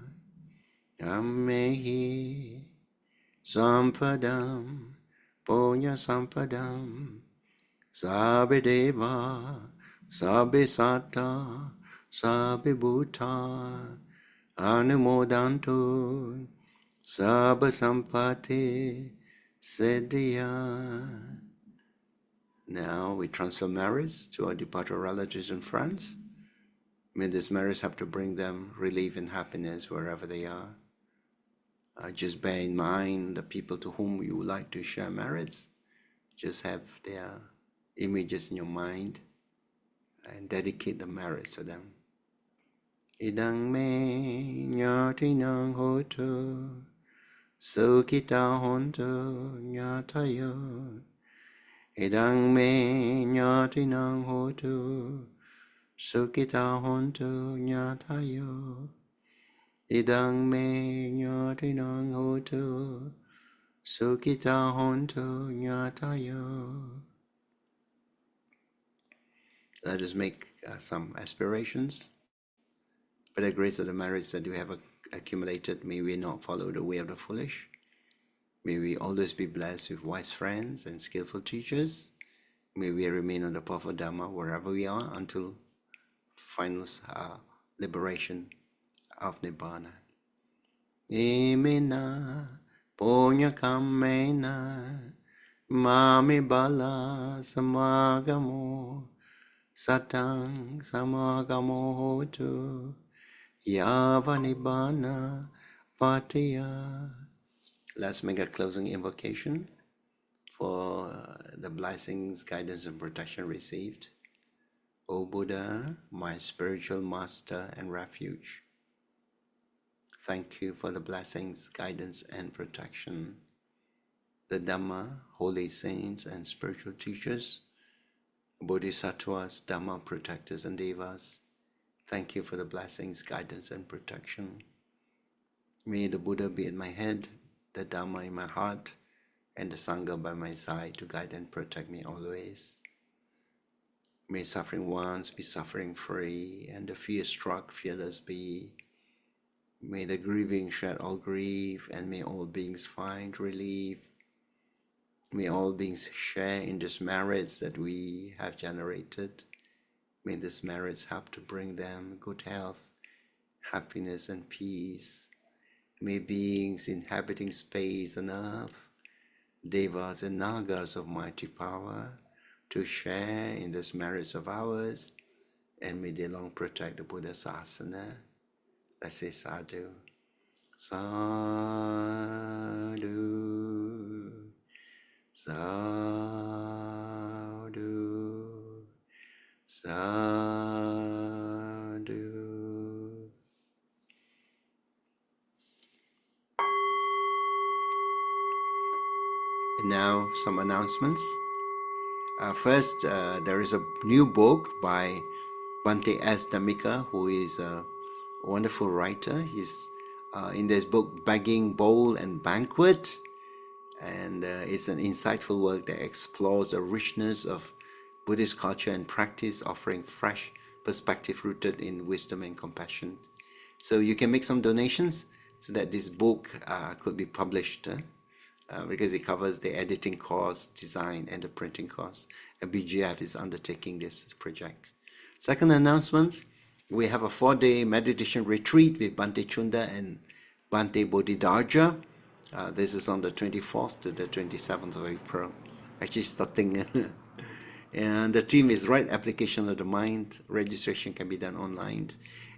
ammehi Sampadam Punya Sampadam Sabbe Deva Sabbe Satta Sabbe Bhuta Anumodantu Sabba Sampati Siddhya. Now we transfer merits to our departed relatives in France. May these merits have to bring them relief and happiness wherever they are. Just bear in mind the people to whom you would like to share merits. Just have their images in your mind and dedicate the merits to them. Idang me nyati nang hotu sukita hontu nyatayo. Idang me nyati nang hotu sukita hontu nyatayo. Idang me nyati nang hotu sukita hontu nyatayo. Let us make some aspirations. By the grace of the merits that we have accumulated, may we not follow the way of the foolish. May we always be blessed with wise friends and skillful teachers. May we remain on the path of Dharma wherever we are until final liberation of Nibbana. Imena punya kamena mami bala samagamo satang samagamo hotu yava nibbana patiya. Let's make a closing invocation for the blessings, guidance, and protection received. O Buddha, my spiritual master and refuge, thank you for the blessings, guidance, and protection. The Dhamma, holy saints, and spiritual teachers, Bodhisattvas, Dhamma protectors, and Devas, thank you for the blessings, guidance, and protection. May the Buddha be at my head, the Dhamma in my heart, and the Sangha by my side to guide and protect me always. May suffering ones be suffering free, and the fear-struck fearless be. May the grieving shed all grief, and may all beings find relief. May all beings share in these merits that we have generated. May these merits help to bring them good health, happiness, and peace. May beings inhabiting space and earth, devas and nagas of mighty power, to share in these merits of ours, and may they long protect the Buddha Sasana. Let's say sadhu. Sadhu. Sadhu. Sadhu. And now some announcements. First, there is a new book by Bhante S. Dhammika, who is a wonderful writer. He's in this book, Begging Bowl and Banquet, and it's an insightful work that explores the richness of Buddhist culture and practice, offering fresh perspective rooted in wisdom and compassion. So you can make some donations so that this book could be published, because it covers the editing cost, design, and the printing cost. And BGF is undertaking this project. Second announcement, we have a 4-day meditation retreat with Bhante Chunda and Bhante Bodhidharja. This is on the 24th to the 27th of April, actually starting. And the theme is Right Application of the Mind. Registration can be done online.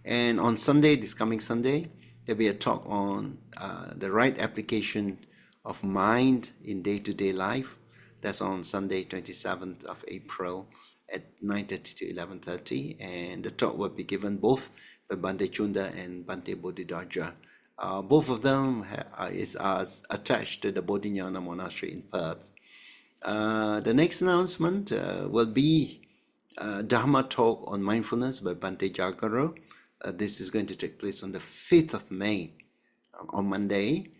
And on Sunday, this coming Sunday, there'll be a talk on the right application of mind in day-to-day life. That's on Sunday, 27th of April at 9:30 to 11:30. And the talk will be given both by Bhante Chunda and Bhante Bodhidharja. Both of them are attached to the Bodhinyana Monastery in Perth. The next announcement will be Dharma talk on mindfulness by Bhante Jagaro. This is going to take place on the 5th of May, on Monday.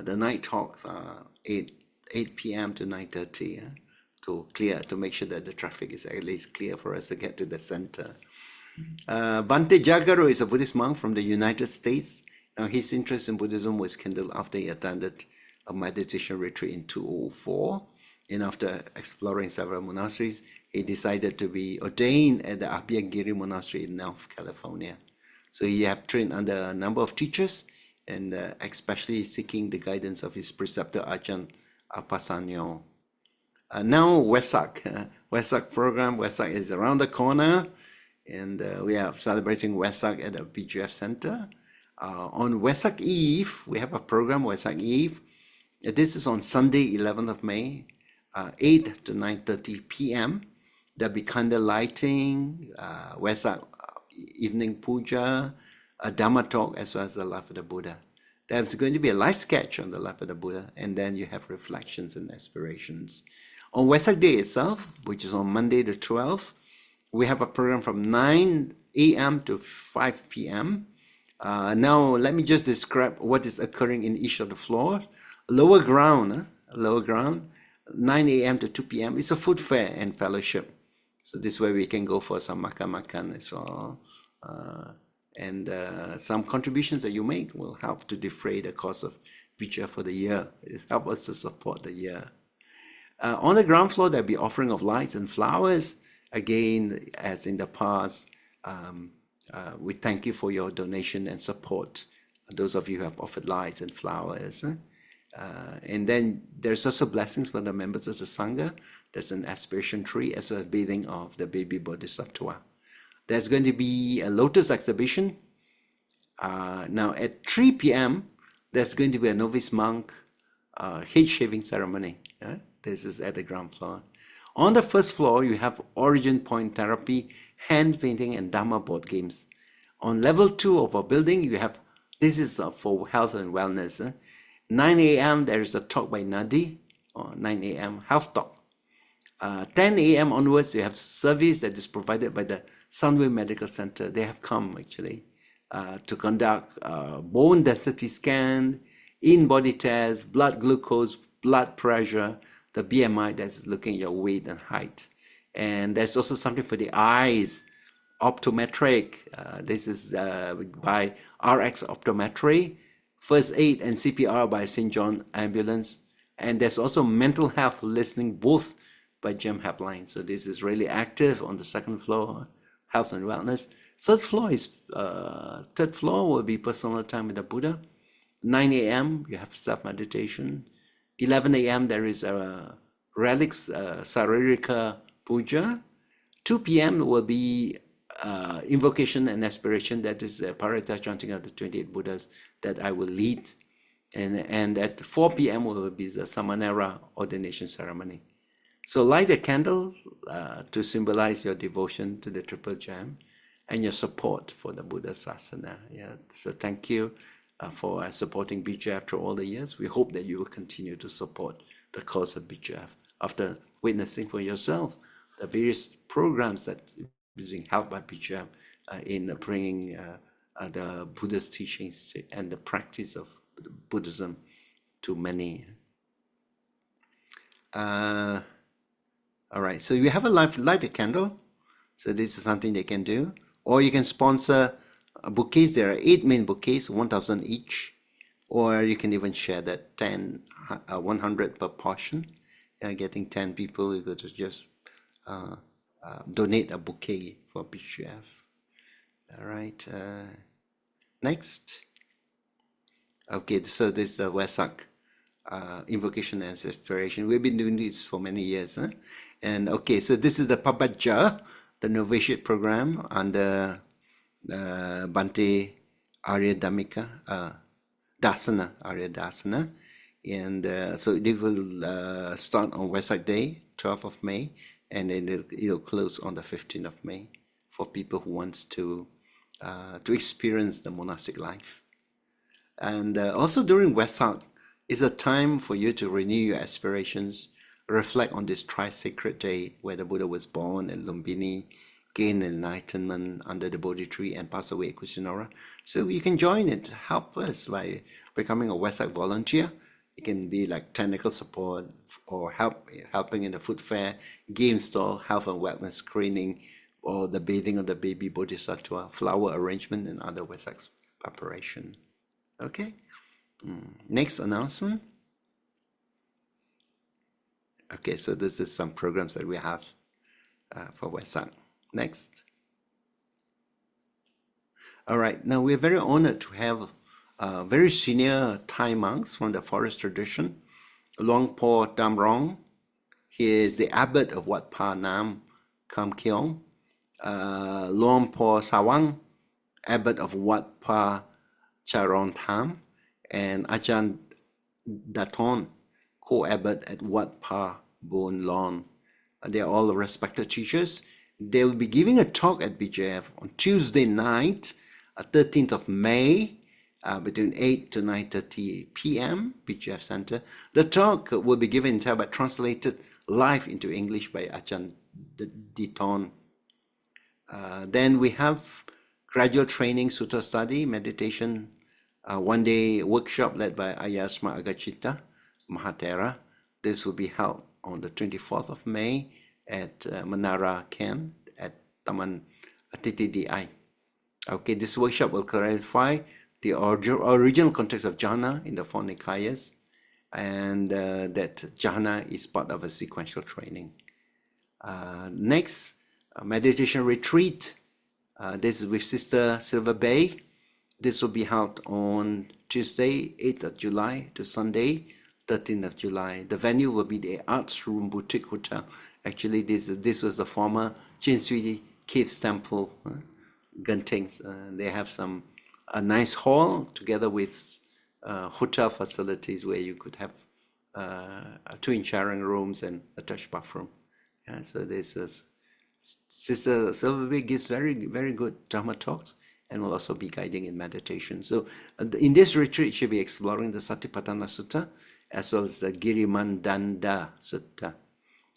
The night talks are 8 p.m. to 9:30 to make sure that the traffic is at least clear for us to get to the center. Bhante Jagaro is a Buddhist monk from the United States. Now, his interest in Buddhism was kindled after he attended a meditation retreat in 2004. And after exploring several monasteries, he decided to be ordained at the Abhyagiri Monastery in North California. So he have trained under a number of teachers, and especially seeking the guidance of his preceptor Ajahn Pasanyo. Now Wesak program. Wesak is around the corner, and we are celebrating Wesak at the BGF Center. On Wesak Eve, we have a program, Wesak Eve. This is on Sunday, 11th of May, 8 to 9:30 p.m. There'll be candle lighting, Wesak evening puja, a Dhamma talk, as well as the life of the Buddha. There's going to be a life sketch on the life of the Buddha, and then you have reflections and aspirations. On Wesak Day itself, which is on Monday the 12th, we have a program from 9 a.m. to 5 p.m. Now, let me just describe what is occurring in each of the floors. Lower ground, 9 a.m. to 2 p.m. is a food fair and fellowship. So this way we can go for some makan as well. And some contributions that you make will help to defray the cost of VGF for the year. It helps us to support the year. On the ground floor, there'll be offering of lights and flowers. Again, as in the past, we thank you for your donation and support. Those of you who have offered lights and flowers. And then there's also blessings for the members of the Sangha. There's an aspiration tree as a bathing of the baby Bodhisattva. There's going to be a lotus exhibition. Now at 3 p.m., there's going to be a novice monk head shaving ceremony. This is at the ground floor. On the first floor, you have origin point therapy, hand painting, and Dhamma board games. On level 2 of our building, you have, this is for health and wellness. 9 a.m., there is a talk by Nadi, or 9 a.m. health talk. 10 a.m. onwards, you have service that is provided by the Sunway Medical Center. They have come actually to conduct bone density scan, in-body tests, blood glucose, blood pressure, the BMI that's looking at your weight and height. And there's also something for the eyes, optometric. This is by RX Optometry, first aid and CPR by St. John Ambulance. And there's also mental health listening, both by Gem Helpline. So this is really active on the second floor, health and wellness. Third floor will be personal time with the Buddha. 9 a.m. you have self-meditation. 11 a.m. there is a relics Saririka Puja. 2 p.m. will be invocation and aspiration. That is Parita chanting of the 28 Buddhas that I will lead. And at 4 p.m. will be the Samanera ordination ceremony. So light a candle to symbolize your devotion to the Triple Gem and your support for the Buddha Sasana. Yeah. So thank you for supporting BGF through all the years. We hope that you will continue to support the cause of BGF after witnessing for yourself the various programs that is being held by BGF in bringing the Buddha's teachings and the practice of Buddhism to many. All right, so you have a light a candle. So this is something they can do. Or you can sponsor bouquets. There are 8 main bouquets, 1,000 each. Or you can even share that 100 per portion. Getting 10 people, you go to just donate a bouquet for BGF. All right, next. Okay, so this is the Wesak invocation and aspiration. We've been doing this for many years. And okay, so this is the Papaja, the novitiate program under Bhante Arya Dhammika, Arya Dasana. And so they will start on Wesak Day, 12th of May, and then it'll close on the 15th of May for people who wants to experience the monastic life. And also during Wesak is a time for you to renew your aspirations, reflect on this tri-sacred day where the Buddha was born at Lumbini, gained enlightenment under the Bodhi tree, and passed away at Kusinara. So you can join it, help us by becoming a Wesak volunteer. It can be like technical support or helping in the food fair, game store, health and wellness screening, or the bathing of the baby Bodhisattva, flower arrangement, and other Wesak preparation. Okay. Next announcement. Okay, so this is some programs that we have for Wesak. Next. All right, now we're very honored to have very senior Thai monks from the forest tradition, Luang Po Damrong. He is the abbot of Wat Pa Nam Kam Kiong. Luang Po Sawang, abbot of Wat Pa Charon Tham, and Ajahn Daton, co-abbot at Wat Pa Bon Lon. They are all respected teachers. They will be giving a talk at BJF on Tuesday night, 13th of May, between 8 to 9:30 p.m. BJF Center. The talk will be given in Thai but translated live into English by Ajahn Diton. Then we have graduate training, sutta study, meditation, one-day workshop led by Ayasma Agachita Mahatera. This will be held on the 24th of May at Menara Ken at Taman TTDI. Okay, this workshop will clarify the original context of jhana in the four Nikayas, and that jhana is part of a sequential training. Next, a meditation retreat. This is with Sister Silver Bay. This will be held on Tuesday, 8th of July to Sunday, 13th of July. The venue will be the Arts Room Boutique Hotel. Actually, this was the former Chin Sui Caves Temple, Gentings. They have a nice hall together with hotel facilities where you could have twin sharing rooms and attached bathroom. So this is Sister Silverby gives very, very good Dharma talks and will also be guiding in meditation. So in this retreat, she'll be exploring the Satipatthana Sutta as well as the Girimandanda Sutta.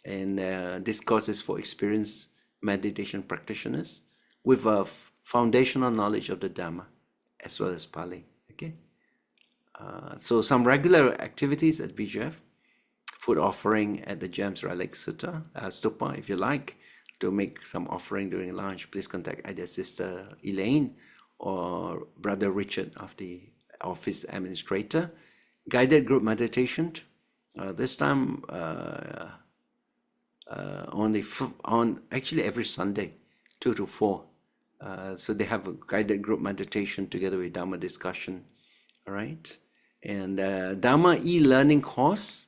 And this course is for experienced meditation practitioners with a foundational knowledge of the Dhamma as well as Pali. Okay. So some regular activities at BGF: food offering at the Gems Relic Sutta, Stupa. If you like to make some offering during lunch, please contact either Sister Elaine or Brother Richard of the office administrator. Guided group meditation. This time actually every Sunday, 2 to 4. So they have a guided group meditation together with Dhamma discussion. All right. And Dhamma e-learning course.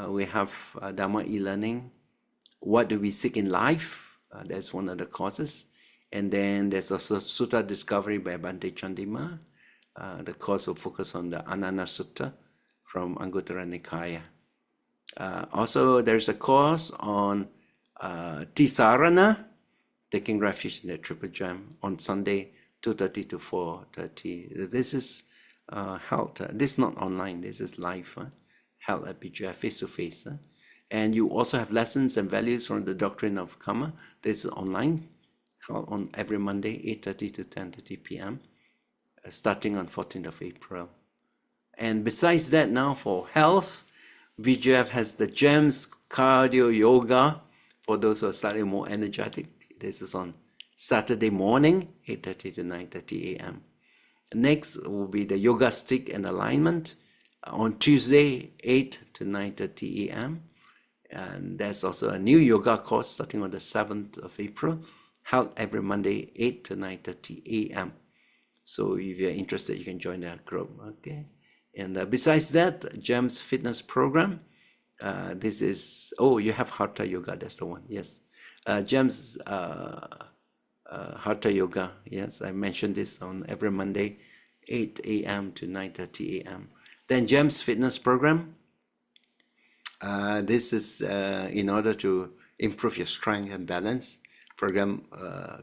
We have Dhamma e-learning. What do we seek in life? That's one of the courses. And then there's also Sutta Discovery by Bhante Chandima. The course will focus on the Anana Sutta from Anguttara Nikaya. Also, there's a course on Tisarana, taking refuge in the Triple Gem, on Sunday, 2:30 to 4:30. This is held, this is not online, this is live, held at BGF face-to-face. And you also have lessons and values from the doctrine of karma. This is online, held on every Monday, 8:30 to 10:30 p.m., starting on 14th of April. And besides that, now for health, BGF has the GEMS Cardio Yoga for those who are slightly more energetic. This is on Saturday morning, 8:30 to 9:30 a.m. Next will be the Yoga Stick and Alignment on Tuesday, 8 to 9:30 a.m. And there's also a new yoga course starting on the 7th of April, held every Monday, 8 to 9:30 a.m. So if you're interested, you can join that group, okay? And besides that, GEMS Fitness Program. This is, you have Hatha Yoga, that's the one, yes. GEMS Hatha Yoga, yes, I mentioned this on every Monday, 8 a.m. to 9:30 a.m. Then GEMS Fitness Program. This is in order to improve your strength and balance. Program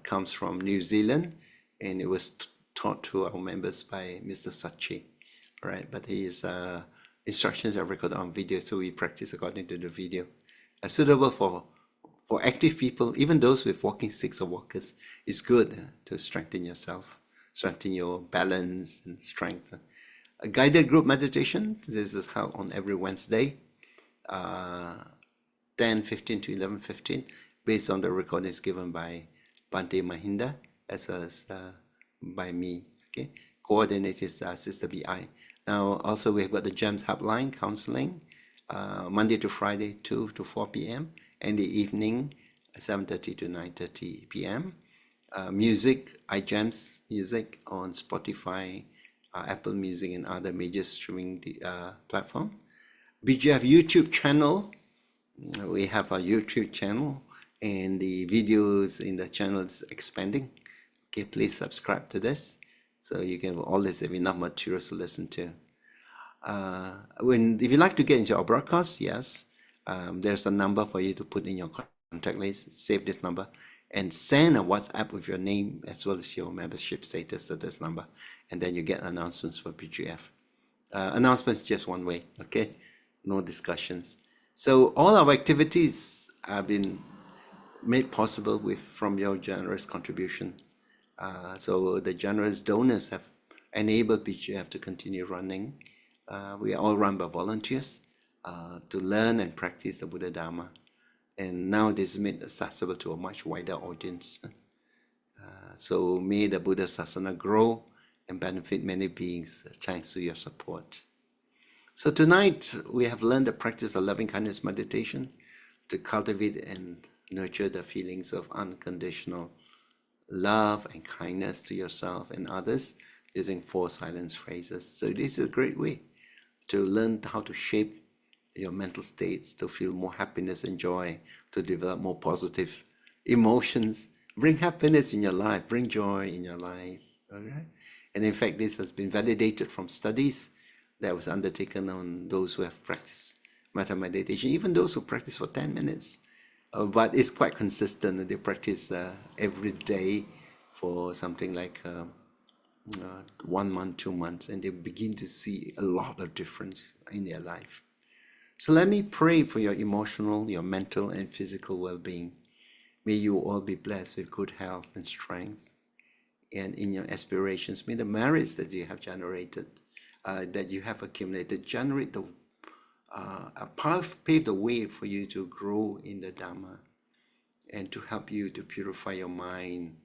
comes from New Zealand, and it was taught to our members by Mr. Sachi. Right, but his instructions are recorded on video, so we practice according to the video. Suitable for active people, even those with walking sticks or walkers. It's good to strengthen yourself, strengthen your balance and strength. A guided group meditation. This is held on every Wednesday, 10:15 to 11:15, based on the recordings given by Bhante Mahinda as well as by me. Okay, coordinated Sister BI. Now, also we've got the GEMS Hubline Counseling, Monday to Friday, 2 to 4 p.m., and the evening, 7:30 to 9:30 p.m. Music, iGems Music on Spotify, Apple Music, and other major streaming platform. BGF YouTube channel. We have a YouTube channel, and the videos in the channel is expanding. Okay, please subscribe to this so you can always have enough materials to listen to. If you like to get into our broadcast, yes, there's a number for you to put in your contact list. Save this number and send a WhatsApp with your name as well as your membership status to this number, and then you get announcements for PGF. Announcements just one way, okay? No discussions. So all our activities have been made possible from your generous contribution. So the generous donors have enabled PGF to continue running. We are all run by volunteers to learn and practice the Buddha Dharma. And now this is made accessible to a much wider audience. So may the Buddha Sasana grow and benefit many beings thanks to your support. So tonight we have learned the practice of loving kindness meditation to cultivate and nurture the feelings of unconditional love and kindness to yourself and others using 4 silence phrases. So this is a great way to learn how to shape your mental states, to feel more happiness and joy, to develop more positive emotions, bring happiness in your life, bring joy in your life. All right? And in fact, this has been validated from studies that was undertaken on those who have practiced Metta meditation, even those who practice for 10 minutes. But it's quite consistent. They practice every day for something like 1 month, 2 months, and they begin to see a lot of difference in their life. So let me pray for your emotional, your mental, and physical well-being. May you all be blessed with good health and strength. And in your aspirations, may the merits that you have generated, that you have accumulated, generate the pave the way for you to grow in the Dhamma and to help you to purify your mind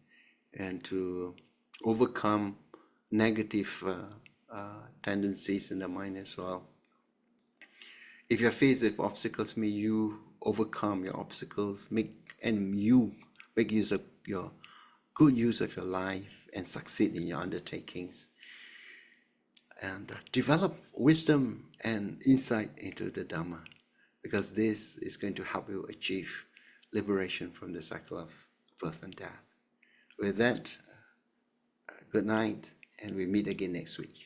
and to overcome negative tendencies in the mind as well. If you're faced with obstacles, may you overcome your obstacles, make use of your good use of your life and succeed in your undertakings. And develop wisdom and insight into the Dhamma, because this is going to help you achieve liberation from the cycle of birth and death. With that, good night, and we meet again next week.